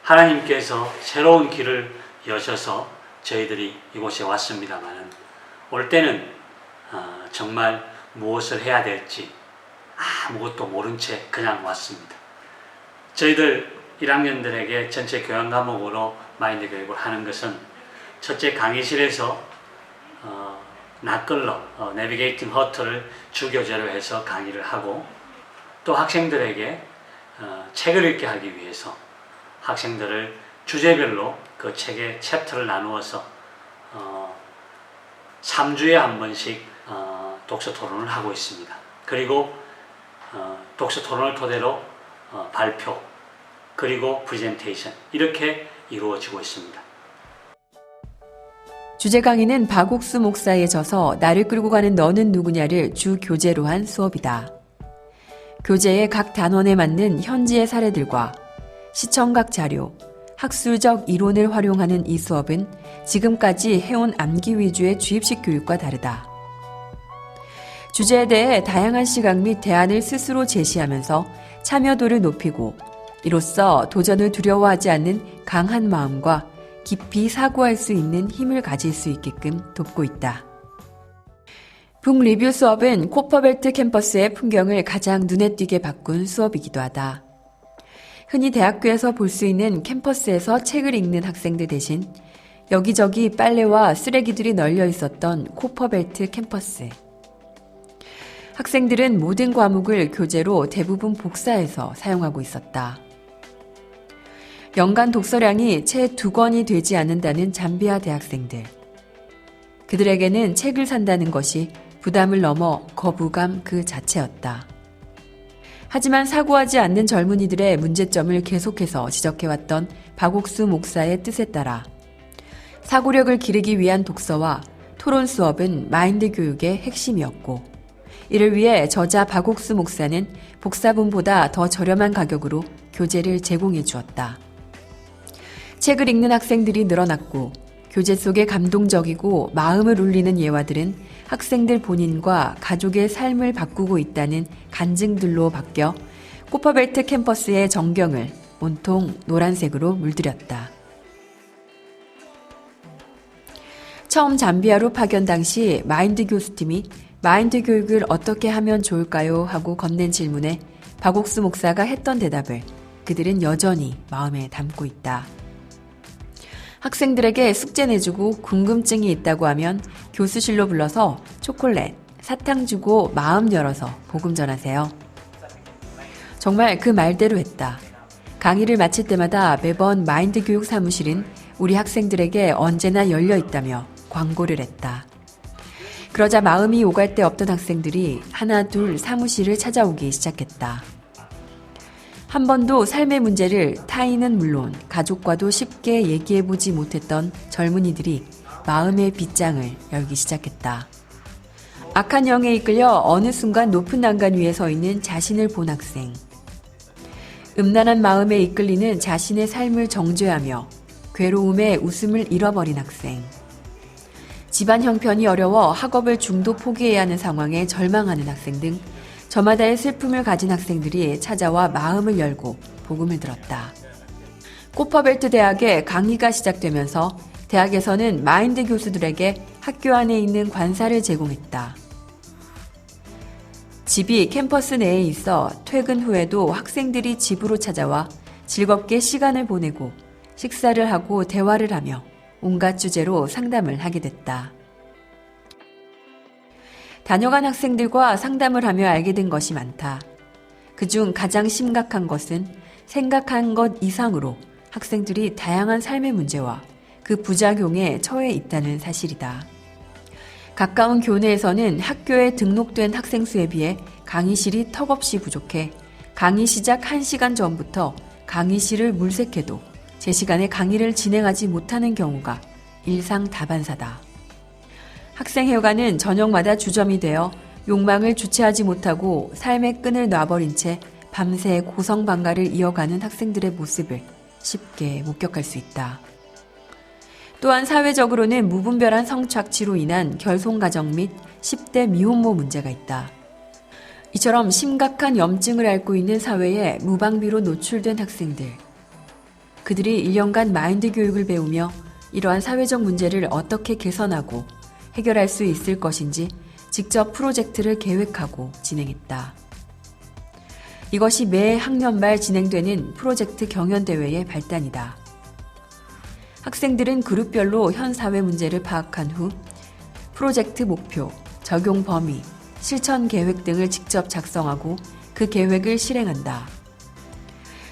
하나님께서 새로운 길을 여셔서 저희들이 이곳에 왔습니다만 올 때는 정말 무엇을 해야 될지 아무것도 모른 채 그냥 왔습니다. 저희들 1학년들에게 전체 교양 과목으로 마인드 교육을 하는 것은 첫째, 강의실에서 낯걸러 내비게이팅 허트를 주교재로 해서 강의를 하고, 또 학생들에게 책을 읽게 하기 위해서 학생들을 주제별로 그 책의 챕터를 나누어서 3주에 한 번씩 독서 토론을 하고 있습니다. 그리고 독서 토론을 토대로 발표, 그리고 프레젠테이션, 이렇게 이루어지고 있습니다. 주제 강의는 박옥수 목사에 져서 나를 끌고 가는 너는 누구냐를 주 교재로 한 수업이다. 교재의 각 단원에 맞는 현지의 사례들과 시청각 자료, 학술적 이론을 활용하는 이 수업은 지금까지 해온 암기 위주의 주입식 교육과 다르다. 주제에 대해 다양한 시각 및 대안을 스스로 제시하면서 참여도를 높이고, 이로써 도전을 두려워하지 않는 강한 마음과 깊이 사고할 수 있는 힘을 가질 수 있게끔 돕고 있다. 북리뷰 수업은 코퍼벨트 캠퍼스의 풍경을 가장 눈에 띄게 바꾼 수업이기도 하다. 흔히 대학교에서 볼 수 있는 캠퍼스에서 책을 읽는 학생들 대신 여기저기 빨래와 쓰레기들이 널려 있었던 코퍼벨트 캠퍼스. 학생들은 모든 과목을 교재로 대부분 복사해서 사용하고 있었다. 연간 독서량이 채 2권이 되지 않는다는 잠비아 대학생들. 그들에게는 책을 산다는 것이 부담을 넘어 거부감 그 자체였다. 하지만 사고하지 않는 젊은이들의 문제점을 계속해서 지적해왔던 박옥수 목사의 뜻에 따라 사고력을 기르기 위한 독서와 토론 수업은 마인드 교육의 핵심이었고, 이를 위해 저자 박옥수 목사는 복사본보다 더 저렴한 가격으로 교재를 제공해 주었다. 책을 읽는 학생들이 늘어났고, 교재 속의 감동적이고 마음을 울리는 예화들은 학생들 본인과 가족의 삶을 바꾸고 있다는 간증들로 바뀌어 코퍼벨트 캠퍼스의 전경을 온통 노란색으로 물들였다. 처음 잠비아로 파견 당시 마인드 교수팀이 마인드 교육을 어떻게 하면 좋을까요? 하고 건넨 질문에 박옥수 목사가 했던 대답을 그들은 여전히 마음에 담고 있다. 학생들에게 숙제 내주고 궁금증이 있다고 하면 교수실로 불러서 초콜릿, 사탕 주고 마음 열어서 복음 전하세요. 정말 그 말대로 했다. 강의를 마칠 때마다 매번 마인드 교육 사무실은 우리 학생들에게 언제나 열려 있다며 광고를 했다. 그러자 마음이 오갈 데 없던 학생들이 하나 둘 사무실을 찾아오기 시작했다. 한 번도 삶의 문제를 타인은 물론 가족과도 쉽게 얘기해보지 못했던 젊은이들이 마음의 빗장을 열기 시작했다. 악한 영에 이끌려 어느 순간 높은 난간 위에 서 있는 자신을 본 학생. 음란한 마음에 이끌리는 자신의 삶을 정죄하며 괴로움에 웃음을 잃어버린 학생. 집안 형편이 어려워 학업을 중도 포기해야 하는 상황에 절망하는 학생 등 저마다의 슬픔을 가진 학생들이 찾아와 마음을 열고 복음을 들었다. 코퍼벨트 대학의 강의가 시작되면서 대학에서는 마인드 교수들에게 학교 안에 있는 관사를 제공했다. 집이 캠퍼스 내에 있어 퇴근 후에도 학생들이 집으로 찾아와 즐겁게 시간을 보내고 식사를 하고 대화를 하며 온갖 주제로 상담을 하게 됐다. 다녀간 학생들과 상담을 하며 알게 된 것이 많다. 그중 가장 심각한 것은 생각한 것 이상으로 학생들이 다양한 삶의 문제와 그 부작용에 처해 있다는 사실이다. 가까운 교내에서는 학교에 등록된 학생 수에 비해 강의실이 턱없이 부족해 강의 시작 1시간 전부터 강의실을 물색해도 제 시간에 강의를 진행하지 못하는 경우가 일상다반사다. 학생 회관은 저녁마다 주점이 되어 욕망을 주체하지 못하고 삶의 끈을 놔버린 채 밤새 고성방가를 이어가는 학생들의 모습을 쉽게 목격할 수 있다. 또한 사회적으로는 무분별한 성착취로 인한 결손가정 및 10대 미혼모 문제가 있다. 이처럼 심각한 염증을 앓고 있는 사회에 무방비로 노출된 학생들. 그들이 1년간 마인드 교육을 배우며 이러한 사회적 문제를 어떻게 개선하고 해결할 수 있을 것인지 직접 프로젝트를 계획하고 진행했다. 이것이 매 학년 말 진행되는 프로젝트 경연대회의 발단이다. 학생들은 그룹별로 현 사회 문제를 파악한 후 프로젝트 목표, 적용 범위, 실천 계획 등을 직접 작성하고 그 계획을 실행한다.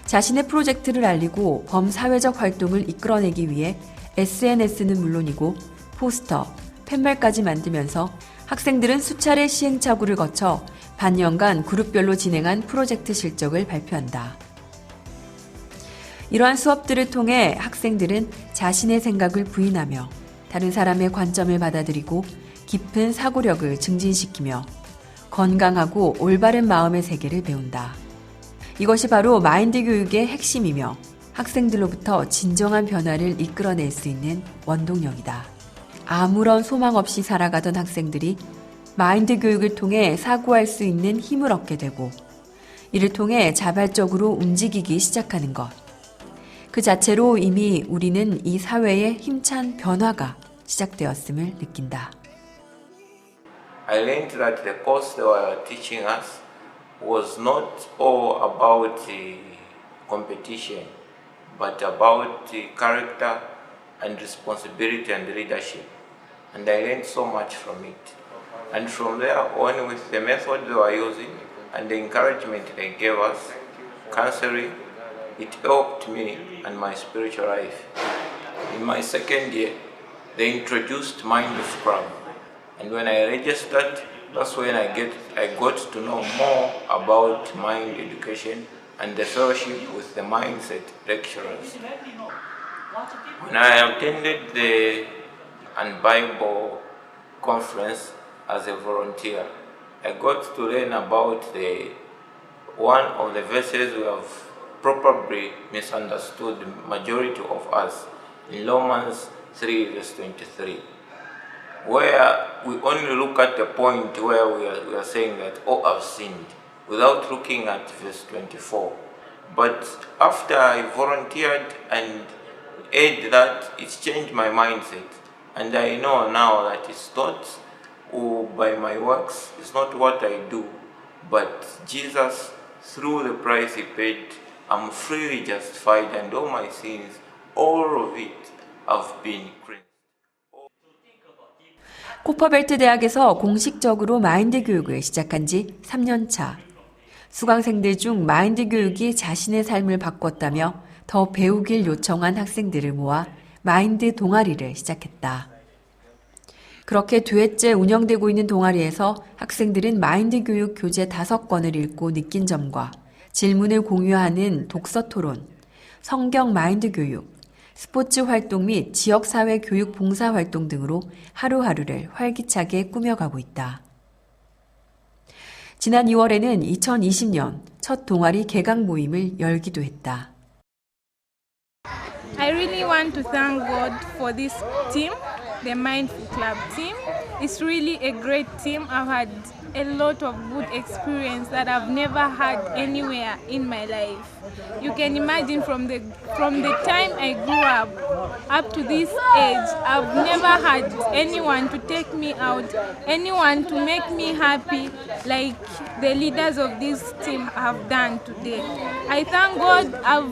자신의 프로젝트를 알리고 범사회적 활동을 이끌어내기 위해 SNS는 물론이고 포스터, 팻말까지 만들면서 학생들은 수차례 시행착오를 거쳐 반년간 그룹별로 진행한 프로젝트 실적을 발표한다. 이러한 수업들을 통해 학생들은 자신의 생각을 부인하며 다른 사람의 관점을 받아들이고 깊은 사고력을 증진시키며 건강하고 올바른 마음의 세계를 배운다. 이것이 바로 마인드 교육의 핵심이며 학생들로부터 진정한 변화를 이끌어낼 수 있는 원동력이다. 아무런 소망 없이 살아가던 학생들이 마인드 교육을 통해 사고할 수 있는 힘을 얻게 되고 이를 통해 자발적으로 움직이기 시작하는 것. 그 자체로 이미 우리는 이 사회의 힘찬 변화가 시작되었음을 느낀다. I learned that the course they were teaching us was not all about the competition, but about the character and responsibility and leadership. And I learned so much from it. And from there on, with the method they were using and the encouragement they gave us, counseling, it helped me and my spiritual life. In my second year, they introduced Mind Scrum. And when I registered, that's when I got to know more about mind education and the fellowship with the mindset lecturers. When I attended the Bible conference as a volunteer, I got to learn about one of the verses we have probably misunderstood, the majority of us, in Romans 3 verse 23, where we only look at the point where we are saying that all have sinned, without looking at verse 24. But after I volunteered and aid that, it's changed my mindset. And I know now that it's not by my works, it's not what I do, but Jesus, through the price he paid, I'm freely justified, and all my sins, all of it have been cleansed. 코퍼벨트 대학에서 공식적으로 마인드 교육을 시작한 지 3년 차. 수강생들 중 마인드 교육이 자신의 삶을 바꿨다며 더 배우길 요청한 학생들을 모아 마인드 동아리를 시작했다. 그렇게 두해째 운영되고 있는 동아리에서 학생들은 마인드 교육 교재 5권을 읽고 느낀 점과 질문을 공유하는 독서 토론, 성경 마인드 교육, 스포츠 활동 및 지역사회 교육 봉사 활동 등으로 하루하루를 활기차게 꾸며가고 있다. 지난 2월에는 2020년 첫 동아리 개강 모임을 열기도 했다. I really want to thank God for this team, the Mindful Club team. It's really a great team. I've had a lot of good experience that I've never had anywhere in my life. You can imagine from the time I grew up to this age, I've never had anyone to take me out, anyone to make me happy like the leaders of this team have done today. I thank God I've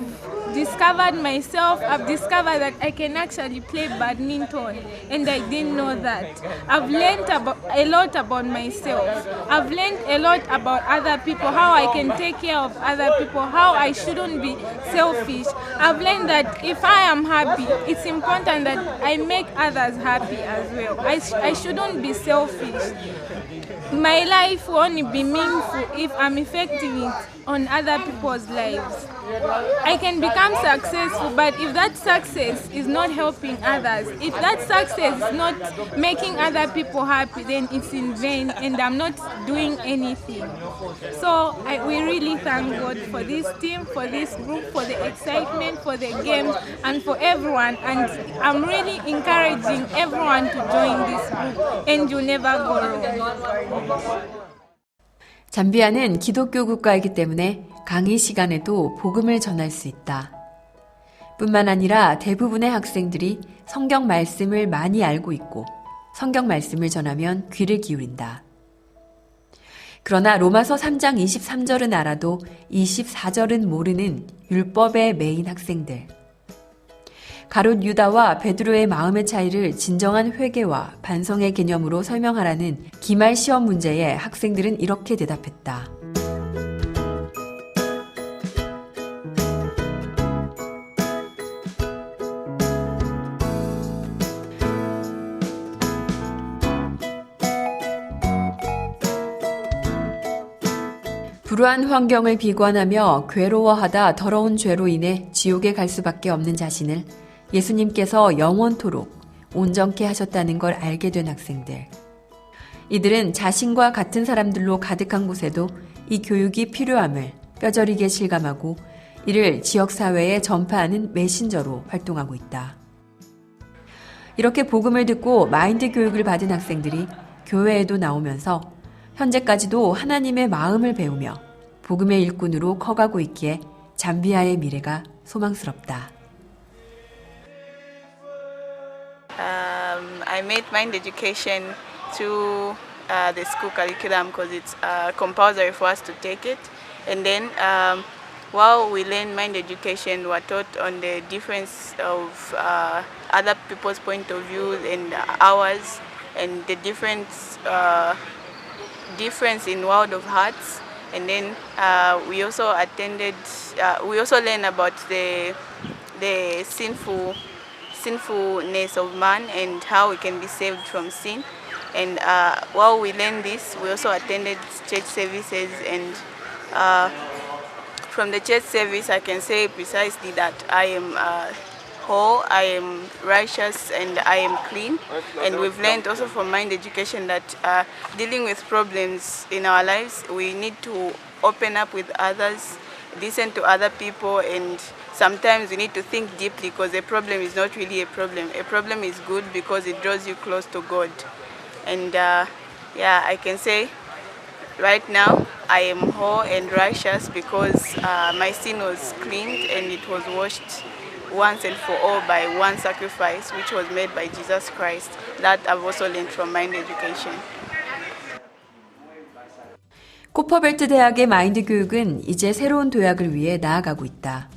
discovered myself. I've discovered that I can actually play badminton, and I didn't know that. I've learned a lot about myself. I've learned a lot about other people, how I can take care of other people, how I shouldn't be selfish. I've learned that if I am happy, it's important that I make others happy as well. I shouldn't be selfish. My life won't be meaningful if I'm affecting it on other people's lives. I can become successful, but if that success is not helping others, if that success is not making other people happy, then it's in vain and I'm not doing anything. So we really thank God for this team, for this group, for the excitement, for the games, and for everyone. And I'm really encouraging everyone to join this group, and you'll never go wrong. 잠비아는 기독교 국가이기 때문에 강의 시간에도 복음을 전할 수 있다. 뿐만 아니라 대부분의 학생들이 성경 말씀을 많이 알고 있고 성경 말씀을 전하면 귀를 기울인다. 그러나 로마서 3장 23절은 알아도 24절은 모르는 율법에 매인 학생들. 가룟 유다와 베드로의 마음의 차이를 진정한 회개와 반성의 개념으로 설명하라는 기말 시험 문제에 학생들은 이렇게 대답했다. 불우한 환경을 비관하며 괴로워하다 더러운 죄로 인해 지옥에 갈 수밖에 없는 자신을 예수님께서 영원토록 온전케 하셨다는 걸 알게 된 학생들. 이들은 자신과 같은 사람들로 가득한 곳에도 이 교육이 필요함을 뼈저리게 실감하고 이를 지역사회에 전파하는 메신저로 활동하고 있다. 이렇게 복음을 듣고 마인드 교육을 받은 학생들이 교회에도 나오면서 현재까지도 하나님의 마음을 배우며 복음의 일꾼으로 커가고 있기에 잠비아의 미래가 소망스럽다. I made mind education to the school curriculum because it's compulsory for us to take it. And then while we learn mind education, we're taught on the difference of other people's point of view and ours, and the difference in world of hearts. And then we also learn about the sinfulness of man and how we can be saved from sin. And while we learn this, we also attended church services, and from the church service I can say precisely that I am whole, I am righteous, and I am clean. And we've learned also from mind education that dealing with problems in our lives, we need to open up with others, listen to other people, and sometimes we need to think deeply because a problem is not really a problem. A problem is good because it draws you close to God. And I can say right now I am whole and righteous because my sin was cleaned and it was washed once and for all by one sacrifice which was made by Jesus Christ. That I've also learned from mind education. 코퍼벨트 대학의 마인드 교육은 이제 새로운 도약을 위해 나아가고 있다.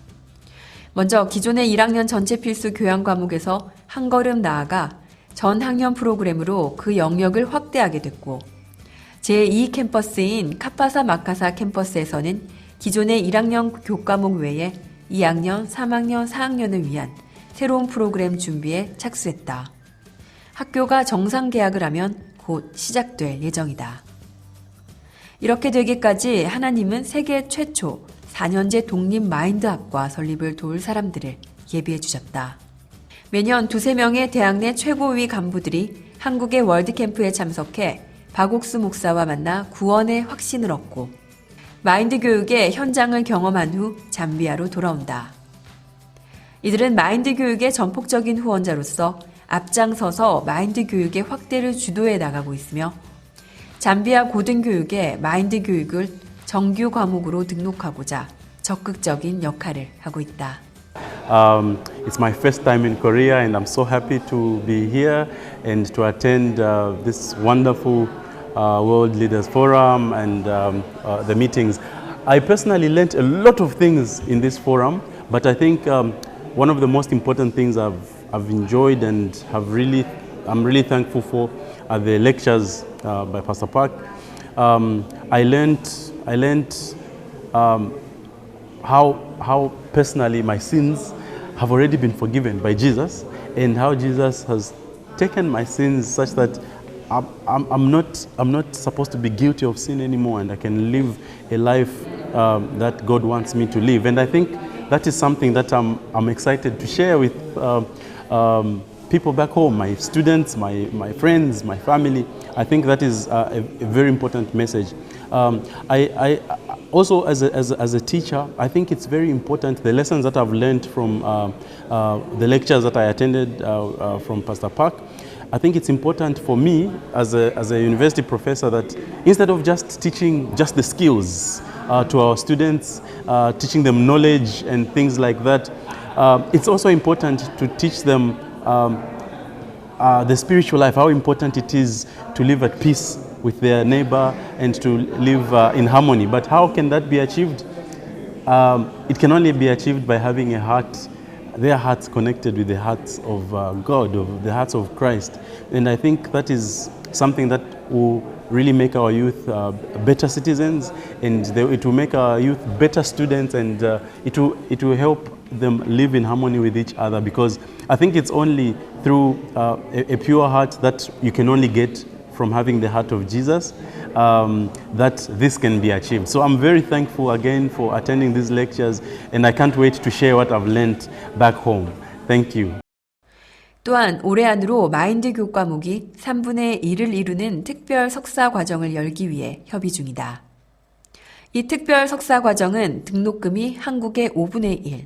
먼저 기존의 1학년 전체 필수 교양 과목에서 한 걸음 나아가 전 학년 프로그램으로 그 영역을 확대하게 됐고, 제2 캠퍼스인 카파사 마카사 캠퍼스에서는 기존의 1학년 교과목 외에 2학년, 3학년, 4학년을 위한 새로운 프로그램 준비에 착수했다. 학교가 정상 개학을 하면 곧 시작될 예정이다. 이렇게 되기까지 하나님은 세계 최초 4년제 독립 마인드학과 설립을 도울 사람들을 예비해 주셨다. 매년 2-3명의 대학 내 최고위 간부들이 한국의 월드캠프에 참석해 박옥수 목사와 만나 구원의 확신을 얻고 마인드 교육의 현장을 경험한 후 잠비아로 돌아온다. 이들은 마인드 교육의 전폭적인 후원자로서 앞장서서 마인드 교육의 확대를 주도해 나가고 있으며 잠비아 고등교육에 마인드 교육을 정규 과목으로 등록하고자 적극적인 역할을 하고 있다. It's my first time in Korea and I'm so happy to be here and to attend this wonderful World Leaders Forum and the meetings. I personally learned a lot of things in this forum, but I think one of the most important things I've enjoyed and I'm really thankful for are the lectures by Pastor Park. I learned how personally my sins have already been forgiven by Jesus, and how Jesus has taken my sins such that I'm not supposed to be guilty of sin anymore, and I can live a life that God wants me to live. And I think that is something that I'm excited to share with people back home, my students, my friends, my family. I think that is a very important message. I also, as a teacher, I think it's very important, the lessons that I've learned from the lectures that I attended from Pastor Park. I think it's important for me as a university professor that instead of just teaching just the skills to our students, teaching them knowledge and things like that, it's also important to teach them the spiritual life, how important it is to live at peace with their neighbor and to live in harmony. But how can that be achieved? It can only be achieved by having a heart, their hearts connected with the hearts of God, of the hearts of Christ. And I think that is something that will really make our youth better citizens, and it will make our youth better students, and it will help them live in harmony with each other, because I think it's only through a pure heart that you can only get from having the heart of Jesus that this can be achieved. So I'm very thankful again for attending these lectures, and I can't wait to share what I've learned back home. Thank you. 또한 올해 안으로 마인드 교과목이 3분의 1을 이루는 특별 석사 과정을 열기 위해 협의 중이다. 이 특별 석사 과정은 등록금이 한국의 5분의 1,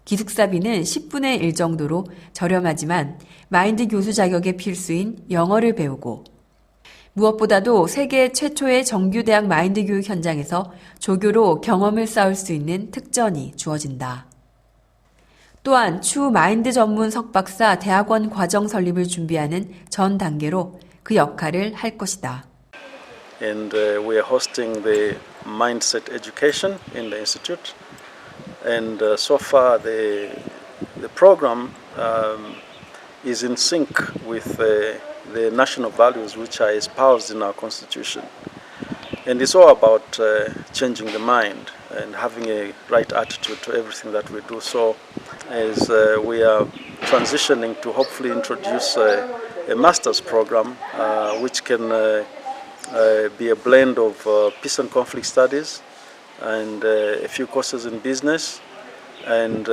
기숙사비는 10분의 1 정도로 저렴하지만 마인드 교수 자격의 필수인 영어를 배우고 무엇보다도 세계 최초의 정규대학 마인드 교육 현장에서 조교로 경험을 쌓을 수 있는 특전이 주어진다. 또한 추후 마인드 전문 석박사 대학원 과정 설립을 준비하는 전 단계로 그 역할을 할 것이다. And we are hosting the mindset education in the institute. And so far the program is in sync with the national values which are espoused in our constitution. And it's all about changing the mind and having a right attitude to everything that we do. So as we are transitioning to hopefully introduce a master's program which can be a blend of peace and conflict studies and a few courses in business and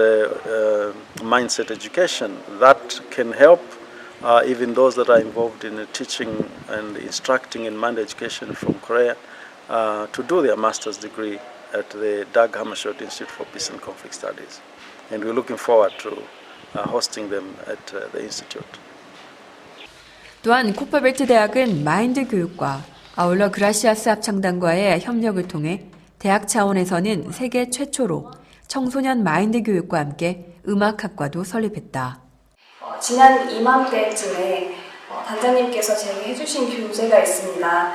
mindset education that can help even those that are involved in teaching and instructing in mind education from Korea to do their master's degree at the Dag Hammarskjöld Institute for Peace and Conflict Studies. And we're looking forward to hosting them at the institute. 또한 코퍼벨트 대학은 마인드 교육과 아울러 그라시아스 합창단과의 협력을 통해 대학 차원에서는 세계 최초로 청소년 마인드 교육과 함께 음악학과도 설립했다. 지난 이맘때쯤에 단장님께서 제게 해주신 교재가 있습니다.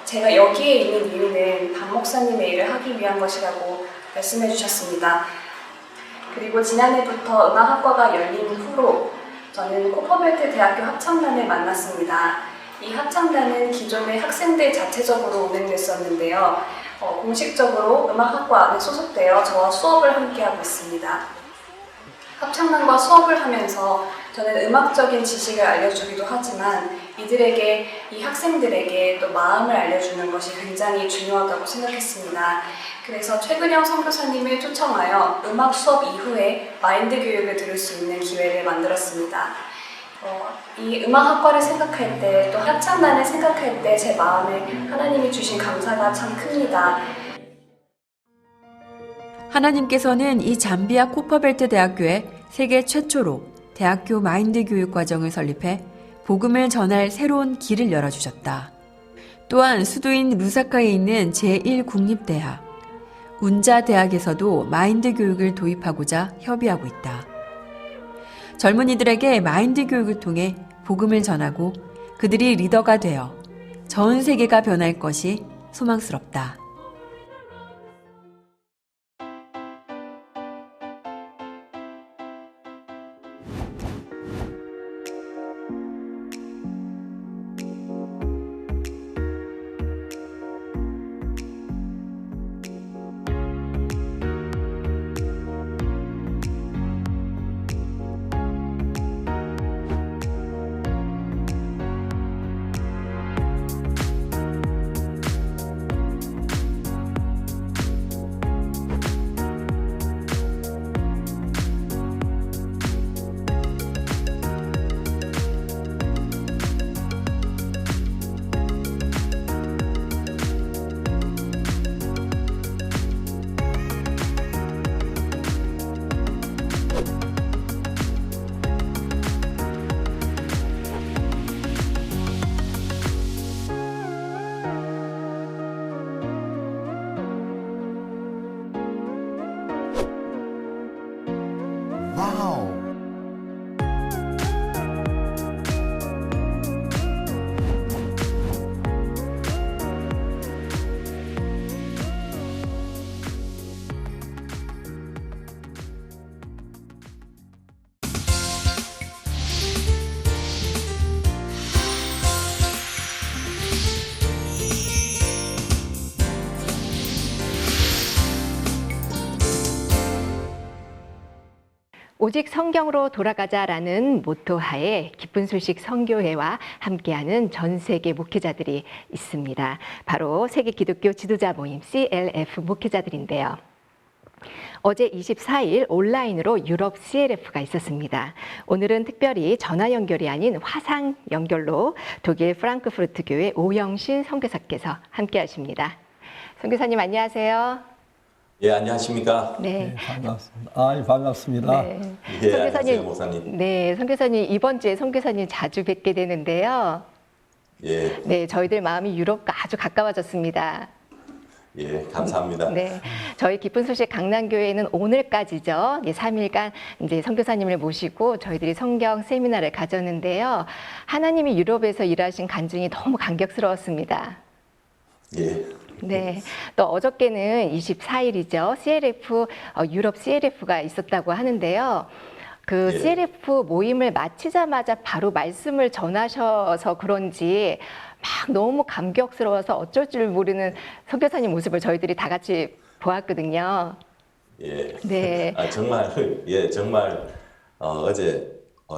제가 여기에 있는 이유는 박 목사님의 일을 하기 위한 것이라고 말씀해 주셨습니다. 그리고 지난해부터 음악학과가 열린 후로 저는 코퍼벨트 대학교 합창단을 만났습니다. 이 합창단은 기존의 학생들 자체적으로 운행됐었는데요. 공식적으로 음악학과 안에 소속되어 저와 수업을 함께하고 있습니다. 합창단과 수업을 하면서 저는 음악적인 지식을 알려주기도 하지만 이들에게, 이 학생들에게 또 마음을 알려주는 것이 굉장히 중요하다고 생각했습니다. 그래서 최근영 선교사님을 초청하여 음악 수업 이후에 마인드 교육을 들을 수 있는 기회를 만들었습니다. 이 음악학과를 생각할 때, 또 합창단을 생각할 때 제 마음에 하나님이 주신 감사가 참 큽니다. 하나님께서는 이 잠비아 코퍼벨트 대학교에 세계 최초로 대학교 마인드 교육 과정을 설립해 복음을 전할 새로운 길을 열어주셨다. 또한 수도인 루사카에 있는 제1국립대학, 운자대학에서도 마인드 교육을 도입하고자 협의하고 있다. 젊은이들에게 마인드 교육을 통해 복음을 전하고 그들이 리더가 되어 전 세계가 변할 것이 소망스럽다. 오직 성경으로 돌아가자라는 모토하에 기쁜 소식 선교회와 함께하는 전 세계 목회자들이 있습니다. 바로 세계 기독교 지도자 모임 CLF 목회자들인데요. 어제 24일 온라인으로 유럽 CLF가 있었습니다. 오늘은 특별히 전화 연결이 아닌 화상 연결로 독일 프랑크푸르트 교회 오영신 선교사께서 함께 하십니다. 선교사님 안녕하세요. 예, 안녕하십니까? 네. 반갑습니다. 반갑습니다. 네. 예, 선교사님, 안녕하세요, 목사님. 네, 선교사님 이번 주에 선교사님 자주 뵙게 되는데요. 예. 네, 저희들 마음이 유럽과 아주 가까워졌습니다. 예, 감사합니다. 네, 저희 기쁜 소식 강남교회는 오늘까지죠. 3일간 이제 선교사님을 모시고 저희들이 성경 세미나를 가졌는데요. 하나님이 유럽에서 일하신 간증이 너무 감격스러웠습니다. 예. 네, 또 어저께는 24일이죠. CLF 유럽 CLF가 있었다고 하는데요. 그 예. CLF 모임을 마치자마자 바로 말씀을 전하셔서 그런지 막 너무 감격스러워서 어쩔 줄 모르는 선교사님 모습을 저희들이 다 같이 보았거든요. 예. 네. 정말 예, 정말 어제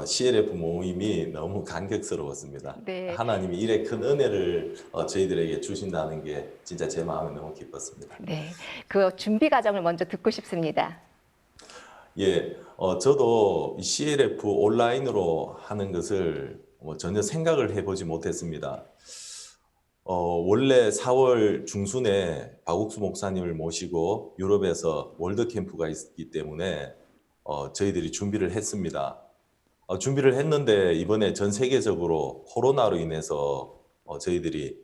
CLF 모임이 너무 감격스러웠습니다. 네. 하나님이 이래 큰 은혜를 저희들에게 주신다는 게 진짜 제 마음에 너무 기뻤습니다. 네, 그 준비 과정을 먼저 듣고 싶습니다. 예, 저도 이 CLF 온라인으로 하는 것을 전혀 생각을 해보지 못했습니다. 원래 4월 중순에 박욱수 목사님을 모시고 유럽에서 월드 캠프가 있기 때문에 저희들이 준비를 했습니다. 준비를 했는데 이번에 전 세계적으로 코로나로 인해서 저희들이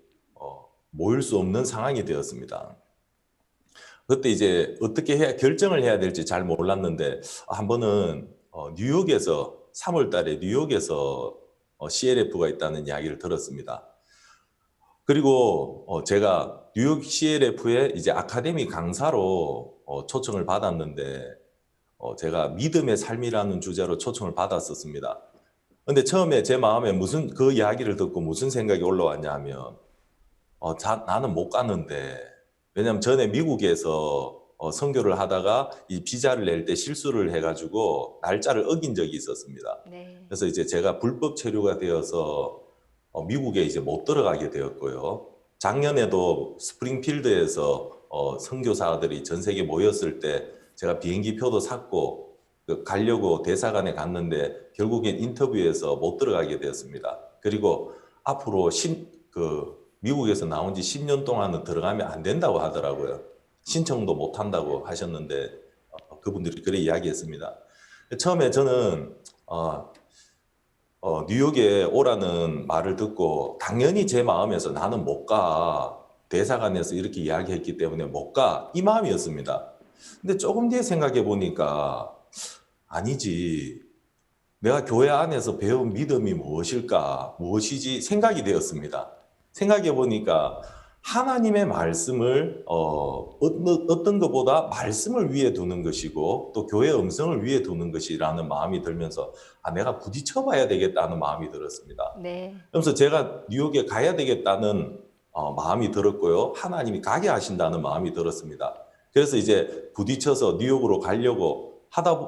모일 수 없는 상황이 되었습니다. 그때 이제 어떻게 결정을 해야 될지 잘 몰랐는데 한 번은 뉴욕에서 3월 달에 뉴욕에서 CLF가 있다는 이야기를 들었습니다. 그리고 제가 뉴욕 CLF에 이제 아카데미 강사로 초청을 받았는데 제가 믿음의 삶이라는 주제로 초청을 받았었습니다. 근데 처음에 제 마음에 그 이야기를 듣고 무슨 생각이 올라왔냐 하면, 나는 못 가는데, 왜냐면 전에 미국에서 선교를 하다가 이 비자를 낼 때 실수를 해가지고 날짜를 어긴 적이 있었습니다. 네. 그래서 이제 제가 불법 체류가 되어서 미국에 이제 못 들어가게 되었고요. 작년에도 스프링필드에서 선교사들이 전 세계 모였을 때 제가 비행기 표도 샀고 가려고 대사관에 갔는데 결국엔 인터뷰에서 못 들어가게 되었습니다. 그리고 앞으로 미국에서 나온 지 10년 동안은 들어가면 안 된다고 하더라고요. 신청도 못 한다고 하셨는데 그분들이 그래 이야기했습니다. 처음에 저는 뉴욕에 오라는 말을 듣고 당연히 제 마음에서 나는 못 가. 대사관에서 이렇게 이야기했기 때문에 못 가. 이 마음이었습니다. 근데 조금 뒤에 생각해 보니까 아니지. 내가 교회 안에서 배운 믿음이 무엇이지 생각이 되었습니다. 생각해 보니까 하나님의 말씀을 어떤 것보다 말씀을 위에 두는 것이고 또 교회의 음성을 위에 두는 것이라는 마음이 들면서 내가 부딪혀 봐야 되겠다는 마음이 들었습니다. 네. 그래서 제가 뉴욕에 가야 되겠다는 마음이 들었고요. 하나님이 가게 하신다는 마음이 들었습니다. 그래서 이제 부딪혀서 뉴욕으로 가려고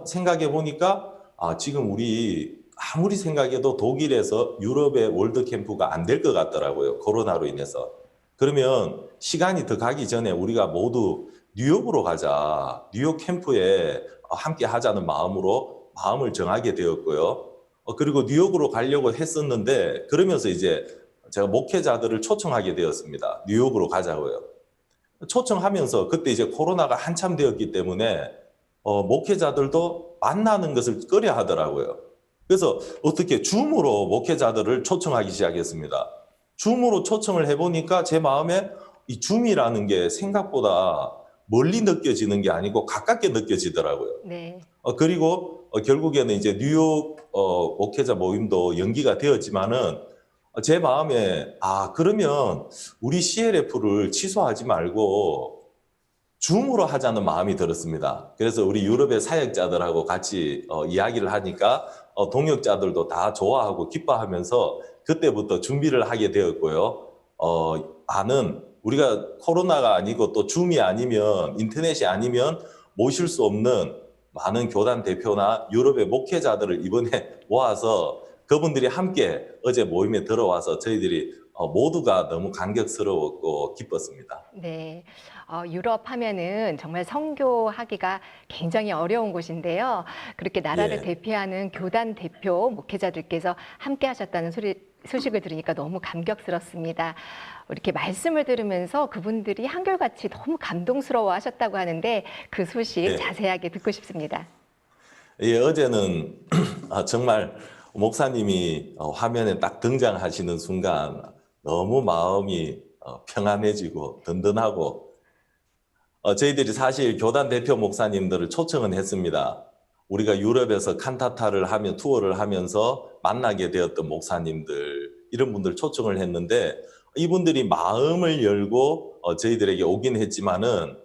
생각해 보니까 지금 우리 아무리 생각해도 독일에서 유럽의 월드 캠프가 안 될 것 같더라고요. 코로나로 인해서. 그러면 시간이 더 가기 전에 우리가 모두 뉴욕으로 가자. 뉴욕 캠프에 함께 하자는 마음으로 마음을 정하게 되었고요. 그리고 뉴욕으로 가려고 했었는데 그러면서 이제 제가 목회자들을 초청하게 되었습니다. 뉴욕으로 가자고요. 초청하면서 그때 이제 코로나가 한참 되었기 때문에 목회자들도 만나는 것을 꺼려 하더라고요. 그래서 어떻게 줌으로 목회자들을 초청하기 시작했습니다. 줌으로 초청을 해보니까 제 마음에 이 줌이라는 게 생각보다 멀리 느껴지는 게 아니고 가깝게 느껴지더라고요. 네. 그리고 결국에는 이제 뉴욕 목회자 모임도 연기가 되었지만은 제 마음에 그러면 우리 CLF를 취소하지 말고 줌으로 하자는 마음이 들었습니다. 그래서 우리 유럽의 사역자들하고 같이 이야기를 하니까 동역자들도 다 좋아하고 기뻐하면서 그때부터 준비를 하게 되었고요. 우리가 코로나가 아니고 또 줌이 아니면 인터넷이 아니면 모실 수 없는 많은 교단 대표나 유럽의 목회자들을 이번에 모아서 그분들이 함께 어제 모임에 들어와서 저희들이 모두가 너무 감격스러웠고 기뻤습니다. 네. 유럽 하면은 정말 선교하기가 굉장히 어려운 곳인데요. 그렇게 나라를 대표하는 교단 대표 목회자들께서 함께 하셨다는 소식을 들으니까 너무 감격스럽습니다. 이렇게 말씀을 들으면서 그분들이 한결같이 너무 감동스러워 하셨다고 하는데 그 소식 자세하게 듣고 싶습니다. 어제는 정말 목사님이 화면에 딱 등장하시는 순간 너무 마음이 평안해지고 든든하고 저희들이 사실 교단 대표 목사님들을 초청은 했습니다. 우리가 유럽에서 칸타타를 하며 투어를 하면서 만나게 되었던 목사님들 이런 분들 초청을 했는데 이분들이 마음을 열고 저희들에게 오긴 했지만은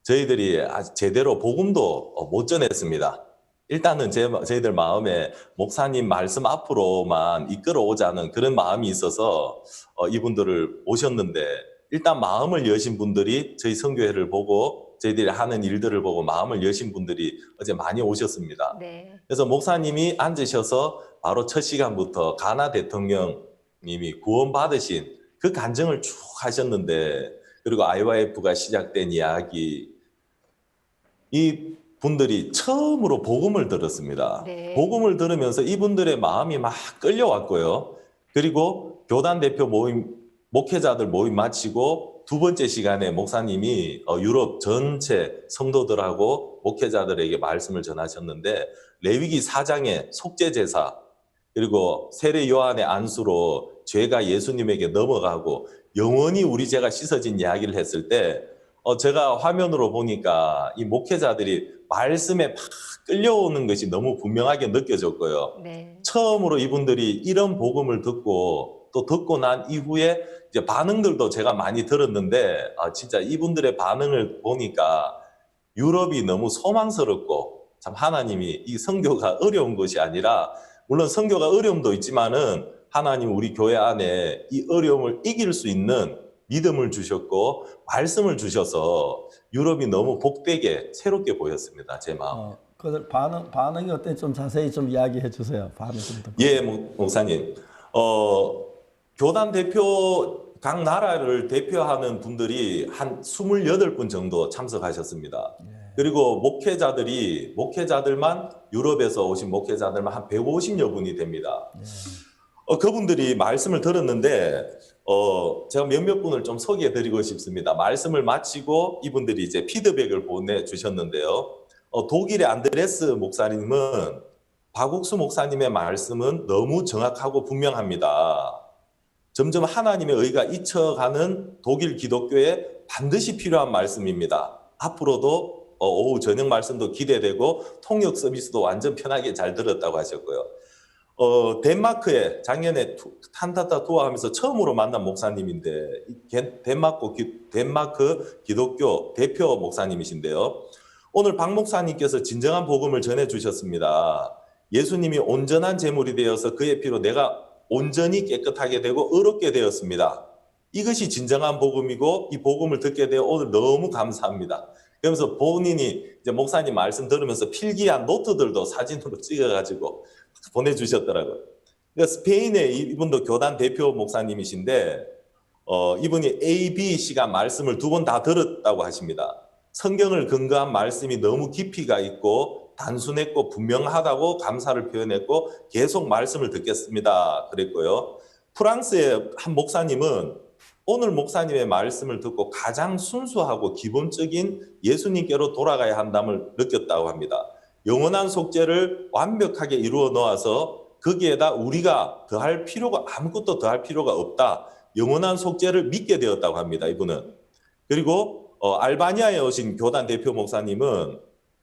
저희들이 제대로 복음도 못 전했습니다. 일단은 저희들 마음에 목사님 말씀 앞으로만 이끌어오자는 그런 마음이 있어서 이분들을 모셨는데 일단 마음을 여신 분들이 저희 선교회를 보고 저희들이 하는 일들을 보고 마음을 여신 분들이 어제 많이 오셨습니다. 네. 그래서 목사님이 앉으셔서 바로 첫 시간부터 가나 대통령님이 구원받으신 그 간증을 쭉 하셨는데 그리고 IYF가 시작된 이야기 이 분들이 처음으로 복음을 들었습니다. 네. 복음을 들으면서 이분들의 마음이 막 끌려왔고요. 그리고 교단 대표 모임, 목회자들 모임 마치고 두 번째 시간에 목사님이 유럽 전체 성도들하고 목회자들에게 말씀을 전하셨는데 레위기 4장의 속죄제사 그리고 세례 요한의 안수로 죄가 예수님에게 넘어가고 영원히 우리 죄가 씻어진 이야기를 했을 때 제가 화면으로 보니까 이 목회자들이 말씀에 막 끌려오는 것이 너무 분명하게 느껴졌고요. 네. 처음으로 이분들이 이런 복음을 듣고 또 듣고 난 이후에 이제 반응들도 제가 많이 들었는데 진짜 이분들의 반응을 보니까 유럽이 너무 소망스럽고 참 하나님이 이 선교가 어려운 것이 아니라 물론 선교가 어려움도 있지만은 하나님 우리 교회 안에 이 어려움을 이길 수 있는 믿음을 주셨고 말씀을 주셔서 유럽이 너무 복되게 새롭게 보였습니다. 제 마음. 그 반응이 어때? 좀 자세히 좀 이야기해 주세요. 반응 좀 듣고. 예, 목사님. 교단 대표 각 나라를 대표하는 분들이 한 28분 정도 참석하셨습니다. 그리고 목회자들만 유럽에서 오신 목회자들만 한 150여 분이 됩니다. 그분들이 말씀을 들었는데 제가 몇몇 분을 좀 소개해 드리고 싶습니다. 말씀을 마치고 이분들이 이제 피드백을 보내주셨는데요. 독일의 안드레스 목사님은 박옥수 목사님의 말씀은 너무 정확하고 분명합니다. 점점 하나님의 의가 잊혀가는 독일 기독교에 반드시 필요한 말씀입니다. 앞으로도 오후 저녁 말씀도 기대되고 통역 서비스도 완전 편하게 잘 들었다고 하셨고요. 덴마크에 작년에 탄타타 투어하면서 처음으로 만난 목사님인데 덴마크 기독교 대표 목사님이신데요. 오늘 박 목사님께서 진정한 복음을 전해주셨습니다. 예수님이 온전한 제물이 되어서 그의 피로 내가 온전히 깨끗하게 되고 의롭게 되었습니다. 이것이 진정한 복음이고 이 복음을 듣게 되어 오늘 너무 감사합니다. 그러면서 본인이 이제 목사님 말씀 들으면서 필기한 노트들도 사진으로 찍어가지고 보내주셨더라고요. 그러니까 스페인의 이분도 교단 대표 목사님이신데 이분이 A, B 씨가 말씀을 두 번 다 들었다고 하십니다. 성경을 근거한 말씀이 너무 깊이가 있고 단순했고 분명하다고 감사를 표현했고 계속 말씀을 듣겠습니다 그랬고요. 프랑스의 한 목사님은 오늘 목사님의 말씀을 듣고 가장 순수하고 기본적인 예수님께로 돌아가야 한다을 느꼈다고 합니다. 영원한 속죄를 완벽하게 이루어 놓아서 거기에다 우리가 더할 필요가 아무것도 더할 필요가 없다. 영원한 속죄를 믿게 되었다고 합니다. 이분은. 그리고 알바니아에 오신 교단 대표 목사님은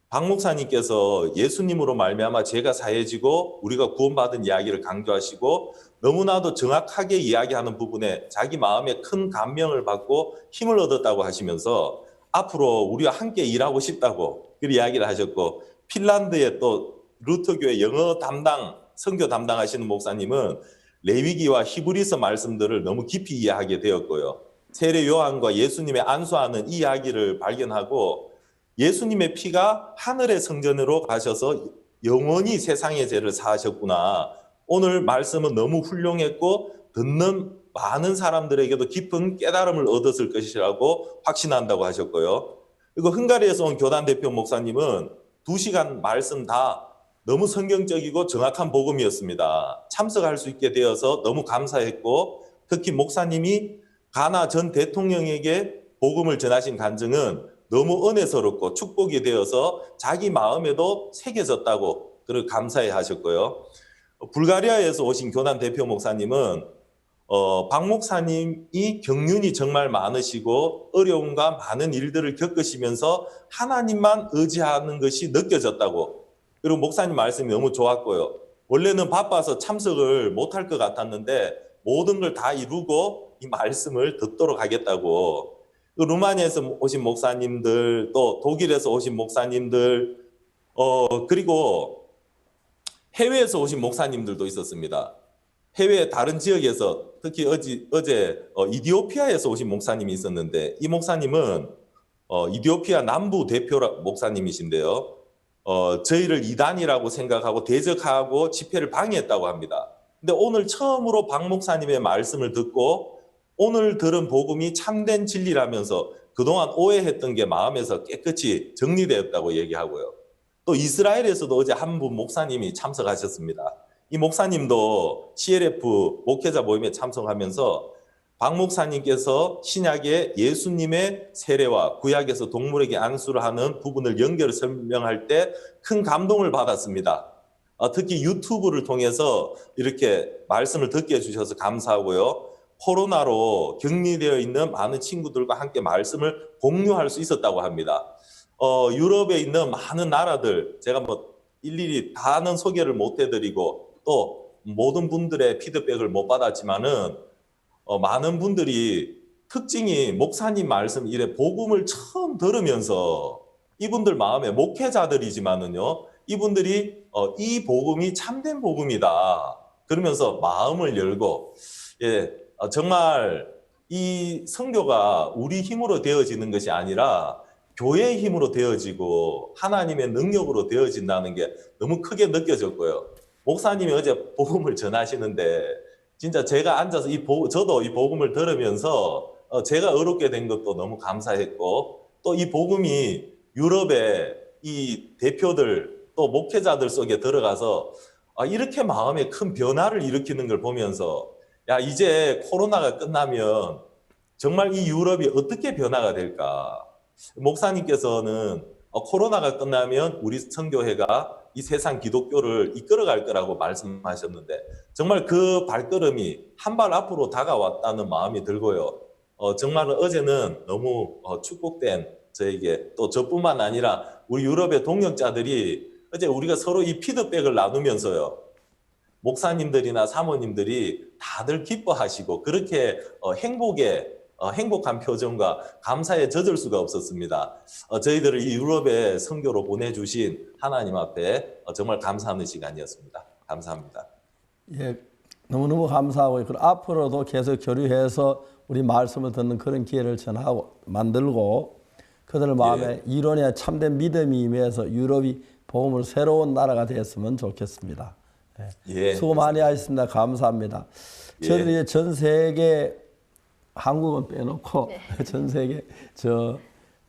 박 목사님께서 예수님으로 말미암아 죄가 사해지고 우리가 구원받은 이야기를 강조하시고 너무나도 정확하게 이야기하는 부분에 자기 마음에 큰 감명을 받고 힘을 얻었다고 하시면서 앞으로 우리와 함께 일하고 싶다고 그 이야기를 하셨고 핀란드의 또 루터교회 영어 담당 선교 담당하시는 목사님은 레위기와 히브리서 말씀들을 너무 깊이 이해하게 되었고요. 세례 요한과 예수님의 안수하는 이 이야기를 발견하고 예수님의 피가 하늘의 성전으로 가셔서 영원히 세상의 죄를 사하셨구나. 오늘 말씀은 너무 훌륭했고 듣는 많은 사람들에게도 깊은 깨달음을 얻었을 것이라고 확신한다고 하셨고요. 그리고 헝가리에서 온 교단 대표 목사님은 2시간 말씀 다 너무 성경적이고 정확한 복음이었습니다. 참석할 수 있게 되어서 너무 감사했고 특히 목사님이 가나 전 대통령에게 복음을 전하신 간증은 너무 은혜스럽고 축복이 되어서 자기 마음에도 새겨졌다고 그를 감사해 하셨고요. 불가리아에서 오신 교단 대표 목사님은 박 목사님이 경륜이 정말 많으시고 어려움과 많은 일들을 겪으시면서 하나님만 의지하는 것이 느껴졌다고. 그리고 목사님 말씀이 너무 좋았고요. 원래는 바빠서 참석을 못할 것 같았는데 모든 걸 다 이루고 이 말씀을 듣도록 하겠다고. 루마니아에서 오신 목사님들, 또 독일에서 오신 목사님들, 그리고 해외에서 오신 목사님들도 있었습니다. 해외 다른 지역에서 특히 어제 이디오피아에서 오신 목사님이 있었는데 이 목사님은 이디오피아 남부 대표 목사님이신데요. 저희를 이단이라고 생각하고 대적하고 집회를 방해했다고 합니다. 근데 오늘 처음으로 박 목사님의 말씀을 듣고 오늘 들은 복음이 참된 진리라면서 그동안 오해했던 게 마음에서 깨끗이 정리되었다고 얘기하고요. 또 이스라엘에서도 어제 한 분 목사님이 참석하셨습니다. 이 목사님도 CLF 목회자 모임에 참석하면서 박 목사님께서 신약의 예수님의 세례와 구약에서 동물에게 안수를 하는 부분을 연결을 설명할 때 큰 감동을 받았습니다. 특히 유튜브를 통해서 이렇게 말씀을 듣게 해주셔서 감사하고요. 코로나로 격리되어 있는 많은 친구들과 함께 말씀을 공유할 수 있었다고 합니다. 유럽에 있는 많은 나라들 제가 뭐 일일이 다는 소개를 못 해드리고 또 모든 분들의 피드백을 못 받았지만은 많은 분들이 특징이 목사님 말씀 이래 복음을 처음 들으면서 이분들 마음에 목회자들이지만은요 이분들이 이 복음이 참된 복음이다. 그러면서 마음을 열고 정말 이 선교가 우리 힘으로 되어지는 것이 아니라 교회의 힘으로 되어지고 하나님의 능력으로 되어진다는 게 너무 크게 느껴졌고요. 목사님이 어제 복음을 전하시는데 진짜 제가 앉아서 저도 이 복음을 들으면서 제가 어렵게 된 것도 너무 감사했고 또 이 복음이 유럽의 이 대표들 또 목회자들 속에 들어가서 이렇게 마음에 큰 변화를 일으키는 걸 보면서 야 이제 코로나가 끝나면 정말 이 유럽이 어떻게 변화가 될까? 목사님께서는 코로나가 끝나면 우리 선교회가 이 세상 기독교를 이끌어갈 거라고 말씀하셨는데 정말 그 발걸음이 한 발 앞으로 다가왔다는 마음이 들고요. 정말 어제는 너무 축복된 저에게 또 저뿐만 아니라 우리 유럽의 동역자들이 어제 우리가 서로 이 피드백을 나누면서요. 목사님들이나 사모님들이 다들 기뻐하시고 그렇게 행복한 표정과 감사에 젖을 수가 없었습니다. 저희들을 이 유럽의 선교로 보내주신 하나님 앞에 정말 감사하는 시간이었습니다. 감사합니다. 예, 너무너무 감사하고 앞으로도 계속 교류해서 우리 말씀을 듣는 그런 기회를 전하고 만들고 그들 마음에 이론에 참된 믿음이 임해서 유럽이 복음을 새로운 나라가 됐으면 좋겠습니다. 수고 많이 하셨습니다. 감사합니다. 저희들이 전 세계 한국은 빼놓고 전 세계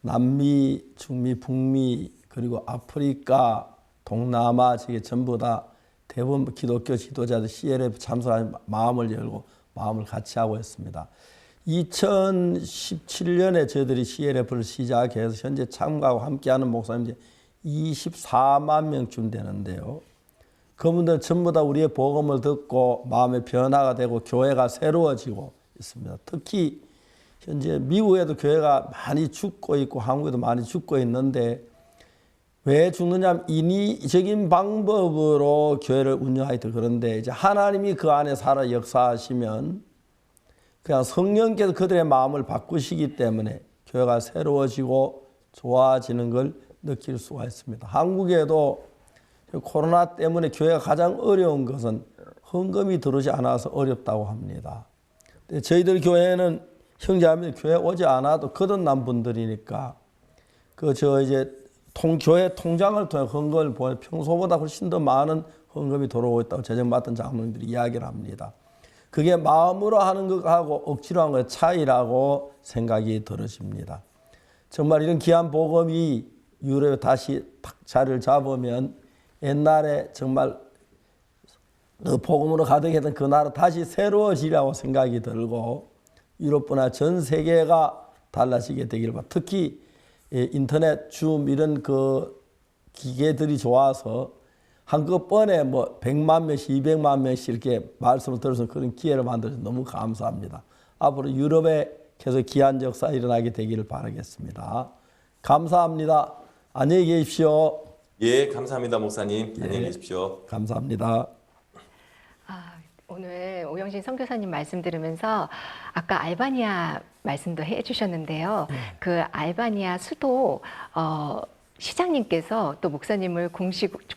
남미, 중미, 북미 그리고 아프리카, 동남아 지금 전부 다 대부분 기독교 지도자들 CLF 참석하는 마음을 열고 마음을 같이 하고 있습니다. 2017년에 저희들이 CLF를 시작해서 현재 참가하고 함께하는 목사님들이 24만 명쯤 되는데요. 그분들 전부 다 우리의 복음을 듣고 마음의 변화가 되고 교회가 새로워지고 있습니다. 특히 현재 미국에도 교회가 많이 죽고 있고 한국에도 많이 죽고 있는데 왜 죽느냐면 인위적인 방법으로 교회를 운영하기 그런데 이제 하나님이 그 안에 살아 역사하시면 그냥 성령께서 그들의 마음을 바꾸시기 때문에 교회가 새로워지고 좋아지는 걸 느낄 수가 있습니다. 한국에도 코로나 때문에 교회가 가장 어려운 것은 헌금이 들어오지 않아서 어렵다고 합니다. 저희들 교회는 형제자매들 교회 오지 않아도 거듭난 분들이니까 교회 통장을 통해 헌금을 보내 평소보다 훨씬 더 많은 헌금이 들어오고 있다고 재정받던 장로님들이 이야기를 합니다. 그게 마음으로 하는 것하고 억지로 하는 것의 차이라고 생각이 들어집니다. 정말 이런 귀한 복음이 유럽에 다시 탁 자리를 잡으면 옛날에 정말 그 복음으로 가득했던 그 나라 다시 새로워지라고 생각이 들고 유럽뿐 아니라 전 세계가 달라지게 되기를 바랍니다. 특히 인터넷, 줌 이런 그 기계들이 좋아서 한꺼번에 100만 명씩, 200만 명씩 이렇게 말씀을 들어서 그런 기회를 만들어서 너무 감사합니다. 앞으로 유럽에 계속 귀한 역사 일어나게 되기를 바라겠습니다. 감사합니다. 안녕히 계십시오. 예, 감사합니다, 목사님. 안녕히 계십시오. 감사합니다. 오늘 오영신 선교사님 말씀 들으면서 아까 알바니아 말씀도 해주셨는데요. 그 알바니아 수도 시장님께서 또 목사님을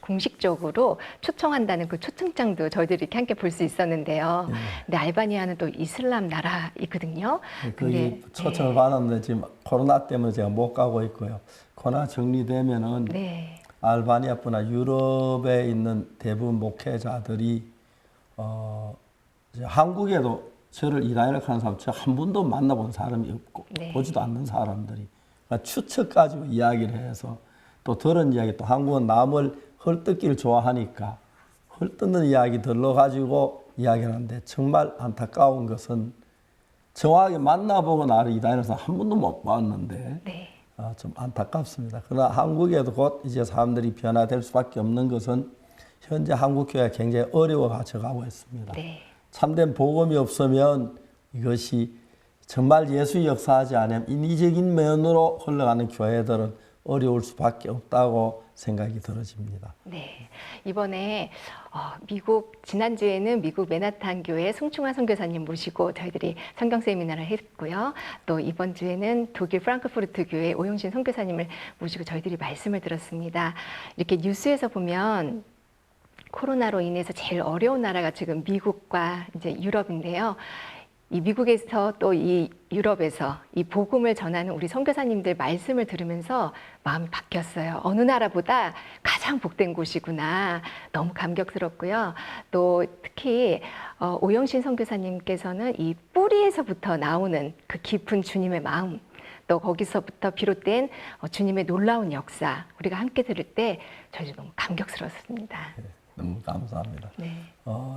공식적으로 초청한다는 그 초청장도 저희들이 이렇게 함께 볼 수 있었는데요. 근데 알바니아는 또 이슬람 나라이거든요. 그 초청을 받았는데 지금 코로나 때문에 제가 못 가고 있고요. 코로나 정리되면은 알바니아뿐 아니라 유럽에 있는 대부분 목회자들이 한국에도 저를 이라이를 하는 사람 저 한 번도 만나본 사람이 없고 보지도 않는 사람들이 그러니까 추측 가지고 이야기를 해서 또 들은 이야기 또 한국은 남을 헐뜯기를 좋아하니까 헐뜯는 이야기 들러가지고 이야기를 하는데 정말 안타까운 것은 정확하게 만나보고 나를 이라이를 한 번도 못 봤는데 좀 안타깝습니다. 그러나 한국에도 곧 이제 사람들이 변화될 수밖에 없는 것은 현재 한국 교회가 굉장히 어려워가고 있습니다. 참된 복음이 없으면 이것이 정말 예수 역사하지 않으면 인위적인 면으로 흘러가는 교회들은 어려울 수밖에 없다고 생각이 들어집니다. 네, 이번에 지난주에는 미국 맨하탄 교회 송충환 선교사님 모시고 저희들이 성경 세미나를 했고요. 또 이번 주에는 독일 프랑크푸르트 교회 오영신 선교사님을 모시고 저희들이 말씀을 들었습니다. 이렇게 뉴스에서 보면 코로나로 인해서 제일 어려운 나라가 지금 미국과 이제 유럽인데요. 이 미국에서 또 이 유럽에서 이 복음을 전하는 우리 선교사님들 말씀을 들으면서 마음이 바뀌었어요. 어느 나라보다 가장 복된 곳이구나. 너무 감격스럽고요. 또 특히 오영신 선교사님께서는 이 뿌리에서부터 나오는 그 깊은 주님의 마음, 또 거기서부터 비롯된 주님의 놀라운 역사, 우리가 함께 들을 때 저희 너무 감격스럽습니다. 네, 너무 감사합니다. 네.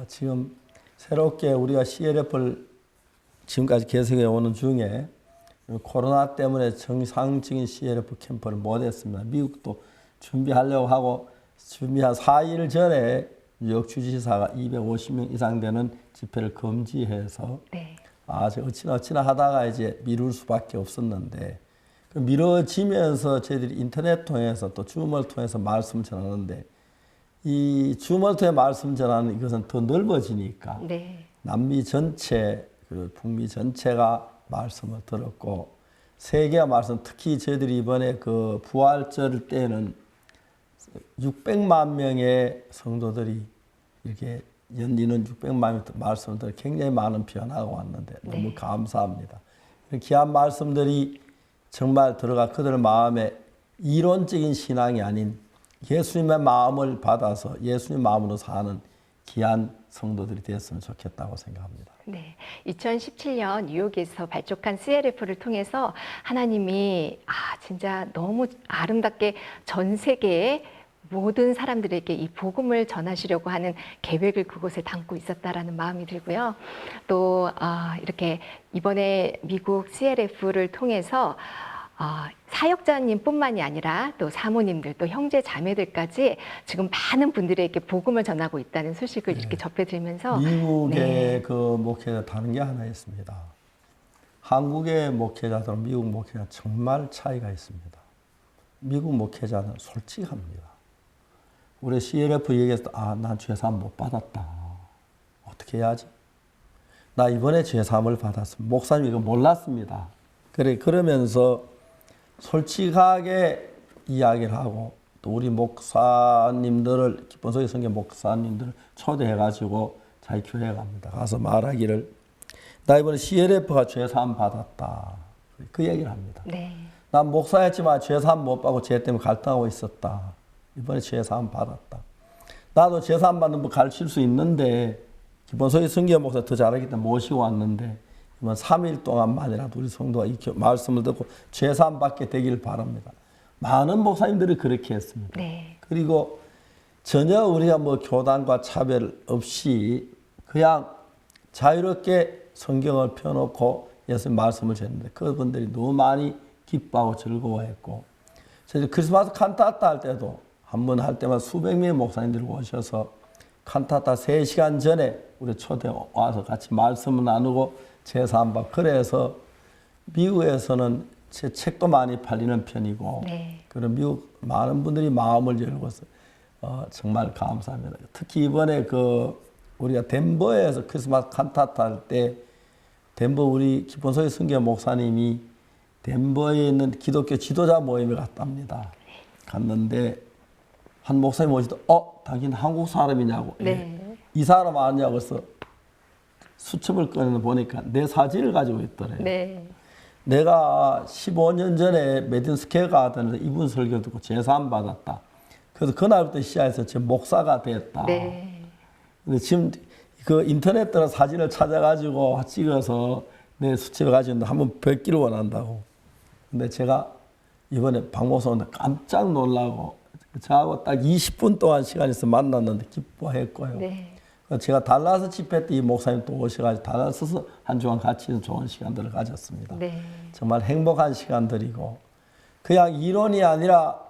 지금 새롭게 우리가 CLF를 지금까지 개설해 오는 중에 코로나 때문에 정상적인 CLF 캠프를 못했습니다. 미국도 준비하려고 하고 준비 한 4일 전에 뉴욕 주지사가 250명 이상 되는 집회를 금지해서 어찌나 하다가 이제 미룰 수밖에 없었는데 미뤄지면서 저희들이 인터넷 통해서 또 줌을 통해서 말씀 전하는데 이 줌을 통해 말씀 전하는 이것은 더 넓어지니까 남미 전체 북미 전체가 말씀을 들었고 세계가 말씀 특히 저희들이 이번에 그 부활절 때는 600만 명의 성도들이 이렇게 연리는 600만 명 말씀을 들어 굉장히 많은 변화가 왔는데 너무 감사합니다. 귀한 말씀들이 정말 들어가 그들 마음에 이론적인 신앙이 아닌 예수님의 마음을 받아서 예수님 마음으로 사는 귀한 성도들이 됐으면 좋겠다고 생각합니다. 네, 2017년 뉴욕에서 발족한 CLF를 통해서 하나님이 진짜 너무 아름답게 전 세계의 모든 사람들에게 이 복음을 전하시려고 하는 계획을 그곳에 담고 있었다라는 마음이 들고요. 또 이렇게 이번에 미국 CLF를 통해서 사역자님뿐만이 아니라 또 사모님들, 또 형제 자매들까지 지금 많은 분들에게 복음을 전하고 있다는 소식을 이렇게 접해들면서 미국의 그 목회자 다른 게 하나 있습니다. 한국의 목회자들과 미국 목회자 정말 차이가 있습니다. 미국 목회자는 솔직합니다. 우리 CLF 얘기했을 때 난 죄사함 못 받았다. 어떻게 해야지? 나 이번에 죄사함을 받았습니다. 목사님 이거 몰랐습니다. 그러면서 솔직하게 이야기를 하고 또 우리 목사님들을 기본소리 성교 목사님들을 초대해가지고 자기 교회에 갑니다. 가서 말하기를 나 이번에 CLF가 죄사함 받았다. 그 얘기를 합니다. 난 목사였지만 죄사함 못 받고 죄 때문에 갈등하고 있었다. 이번에 죄사함 받았다. 나도 죄사함 받는 법 가르칠 수 있는데 기본소리 성교 목사 더 잘하기 때문에 모시고 왔는데 3일 동안만이라도 우리 성도가 이 말씀을 듣고 죄사함 받게 되기를 바랍니다. 많은 목사님들이 그렇게 했습니다. 그리고 전혀 우리가 뭐 교단과 차별 없이 그냥 자유롭게 성경을 펴놓고 예수님 말씀을 전했는데 그분들이 너무 많이 기뻐하고 즐거워했고 저희 크리스마스 칸타타 할 때도 한 번 할 때마다 수백 명의 목사님들이 오셔서 칸타타 3시간 전에 우리 초대 와서 같이 말씀을 나누고 제사함 받고 그래서 미국에서는 제 책도 많이 팔리는 편이고 그런 미국 많은 분들이 마음을 열고서 정말 감사합니다. 특히 이번에 우리가 덴버에서 크리스마스 칸타타 할 때 덴버 우리 기본소리 성교 목사님이 덴버에 있는 기독교 지도자 모임에 갔답니다. 갔는데 한 목사님 오시더 당신 한국 사람이냐고 이 사람 아니냐고 해서 수첩을 꺼내 보니까 내 사진을 가지고 있더래요. 내가 15년 전에 메딘스퀘어 가든에서 이분 설교 듣고 제사함 받았다. 그래서 그날부터 시작해서 지금 목사가 됐다. 근데 지금 그 인터넷 들어 사진을 찾아가지고 찍어서 내 수첩에 가지고 있는데 한번 뵙기를 원한다고. 근데 제가 이번에 박 목사 오는데 깜짝 놀라고 저하고 딱 20분 동안 시간이 있어 만났는데 기뻐했고요. 제가 달라스 집회 때 이 목사님 또 오셔가지고 달라스에서 한 주간 같이 좋은 시간들을 가졌습니다. 정말 행복한 시간들이고 그냥 이론이 아니라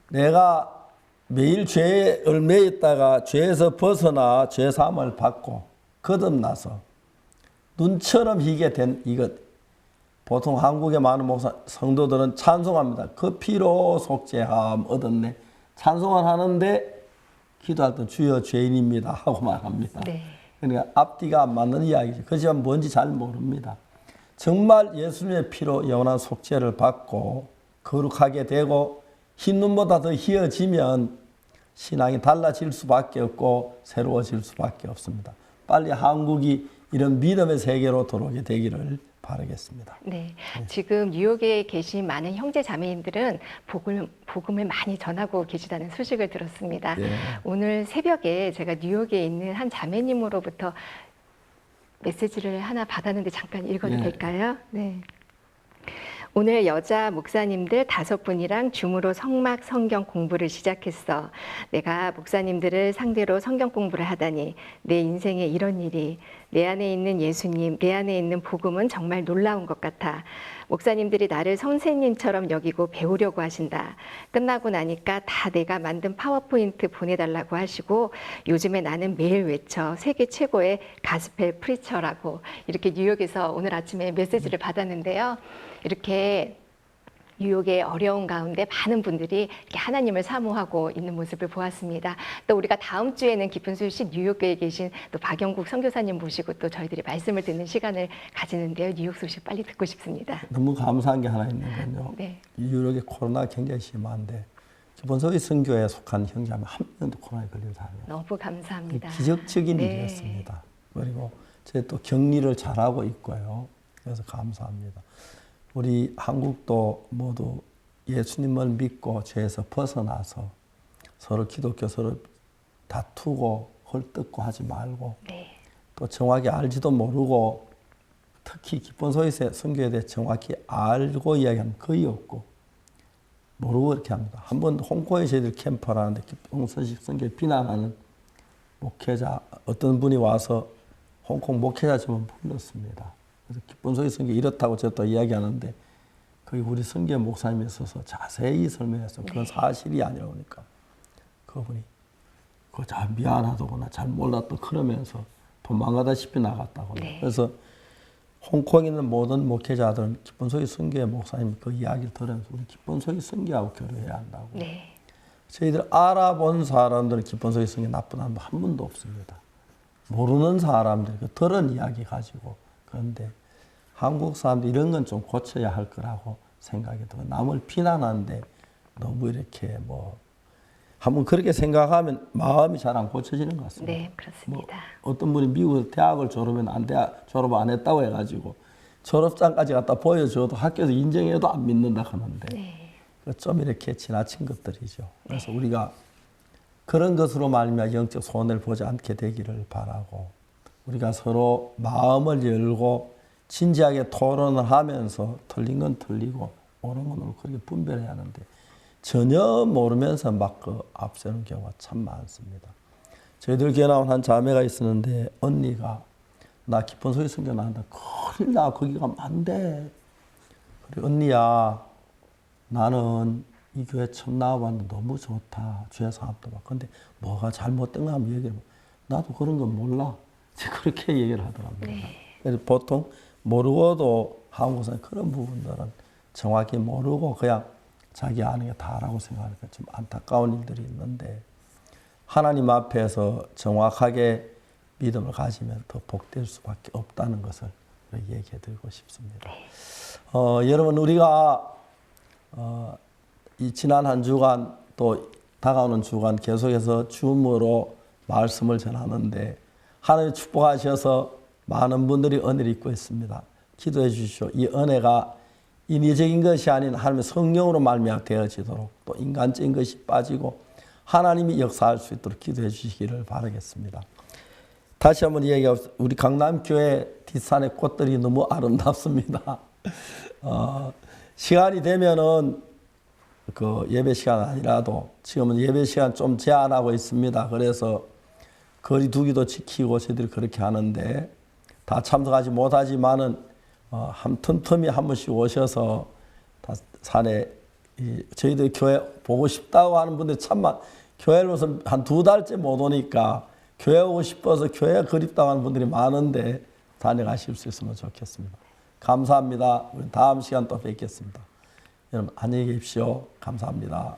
내가 매일 죄에 얽매여 있다가 죄에서 벗어나 죄사함을 받고 거듭나서 눈처럼 희게 된 이것 보통 한국의 많은 목사 성도들은 찬송합니다. 그 피로 속죄함 얻었네. 찬송을 하는데 기도할 때 주여 죄인입니다 하고 말합니다. 그러니까 앞뒤가 안 맞는 이야기죠. 그지만 뭔지 잘 모릅니다. 정말 예수님의 피로 영원한 속죄를 받고 거룩하게 되고 흰 눈보다 더 희어지면 신앙이 달라질 수밖에 없고 새로워질 수밖에 없습니다. 빨리 한국이 이런 믿음의 세계로 들어오게 되기를 바라겠습니다. 네, 지금 뉴욕에 계신 많은 형제 자매님들은 복음을 많이 전하고 계시다는 소식을 들었습니다. 네. 오늘 새벽에 제가 뉴욕에 있는 한 자매님으로부터 메시지를 하나 받았는데 잠깐 읽어도 네. 될까요? 네. 오늘 여자 목사님들 5분이랑 줌으로 성막 성경 공부를 시작했어. 내가 목사님들을 상대로 성경 공부를 하다니 내 인생에 이런 일이, 내 안에 있는 예수님, 내 안에 있는 복음은 정말 놀라운 것 같아. 목사님들이 나를 선생님처럼 여기고 배우려고 하신다. 끝나고 나니까 다 내가 만든 파워포인트 보내달라고 하시고 요즘에 나는 매일 외쳐 세계 최고의 가스펠 프리처라고 이렇게 뉴욕에서 오늘 아침에 메시지를 받았는데요. 이렇게 뉴욕의 어려운 가운데 많은 분들이 이렇게 하나님을 사모하고 있는 모습을 보았습니다. 또 우리가 다음 주에는 기쁜 소식 뉴욕에 계신 또 박영국 선교사님 모시고 또 저희들이 말씀을 듣는 시간을 가지는데요. 뉴욕 소식 빨리 듣고 싶습니다. 너무 감사한 게 하나 있는 건요. 네. 유럽에 코로나 굉장히 심한데 기본소위 선교에 속한 형제하면 한 명도 코로나에 걸리지 않아요. 너무 감사합니다. 기적적인 네. 일이었습니다. 그리고 제 또 격리를 잘하고 있고요. 그래서 감사합니다. 우리 한국도 모두 예수님을 믿고 죄에서 벗어나서 서로 기독교 서로 다투고 헐뜯고 하지 말고 또 정확히 알지도 모르고 특히 기본소위 선교에 대해 정확히 알고 이야기하면 거의 없고 모르고 이렇게 합니다. 한 번 홍콩에 저희들 캠프를 하는데 기본소식 선교에 비난하는 목회자 어떤 분이 와서 홍콩 목회자 좀 불렀습니다. 그래서 기본소식 선교 이렇다고 제가 또 이야기하는데 거기 우리 선교 목사님이 있어서 자세히 설명해서 그건 사실이 아니라니까 그분이 그거 잘 미안하다거나 잘 몰랐다 그러면서 도망가다시피 나갔다고. 그래서 홍콩에 있는 모든 목회자들은 기본소식 선교의 목사님 그 이야기를 들으면서 우리 기본소식 선교하고 교류해야 한다고. 저희들 알아본 사람들은 기본소식 선교 나쁜 사람 한 분도 없습니다. 모르는 사람들 그 들은 이야기 가지고 그런데 한국 사람들 이런 건 좀 고쳐야 할 거라고 생각이 들어요. 남을 비난하는데 너무 이렇게 뭐 한번 그렇게 생각하면 마음이 잘 안 고쳐지는 것 같습니다. 네, 그렇습니다. 뭐 어떤 분이 미국에서 대학을 졸업 안 했다고 해가지고 졸업장까지 갖다 보여줘도 학교에서 인정해도 안 믿는다 하는데 좀 이렇게 지나친 것들이죠. 그래서 우리가 그런 것으로 말미암아 영적 손해를 보지 않게 되기를 바라고 우리가 서로 마음을 열고 진지하게 토론을 하면서 틀린 건 틀리고 옳은 건 옳고 그렇게 분별해야 하는데 전혀 모르면서 막 그 앞세우는 경우가 참 많습니다. 저희들 교회 나온 한 자매가 있었는데 언니가 나 기본소식 선교 나간다. 큰일 나 거기 가면 안 돼. 그래 언니야 나는 이 교회 처음 나와봤는데 너무 좋다. 주의 사업도 막. 근데 뭐가 잘못된가 하면 얘기해. 나도 그런 건 몰라. 그렇게 얘기를 하더랍니다. 그래서 보통 모르고도 한국 사람 그런 부분들은 정확히 모르고 그냥 자기 아는 게 다라고 생각하니까 좀 안타까운 일들이 있는데 하나님 앞에서 정확하게 믿음을 가지면 더 복될 수밖에 없다는 것을 얘기해 드리고 싶습니다. 여러분 우리가 이 지난 한 주간 또 다가오는 주간 계속해서 줌으로 말씀을 전하는데 하나님 축복하셔서 많은 분들이 은혜를 입고 있습니다. 기도해 주십시오. 이 은혜가 인위적인 것이 아닌 하나님의 성령으로 말미암아 되어지도록 또 인간적인 것이 빠지고 하나님이 역사할 수 있도록 기도해 주시기를 바라겠습니다. 다시 한번 이야기합시다. 우리 강남교회 뒷산의 꽃들이 너무 아름답습니다. 시간이 되면은 그 예배 시간 아니라도 지금은 예배 시간 좀 제한하고 있습니다. 그래서 거리 두기도 지키고 저희들이 그렇게 하는데 다 참석하지 못하지만은 틈틈이 한 번씩 오셔서 다 산에 저희들 교회 보고 싶다고 하는 분들 참만 교회를 무슨 한 2달째 못 오니까 교회 오고 싶어서 교회 그립다고 하는 분들이 많은데 다녀가실 수 있으면 좋겠습니다. 감사합니다. 우리 다음 시간 또 뵙겠습니다. 여러분 안녕히 계십시오. 감사합니다.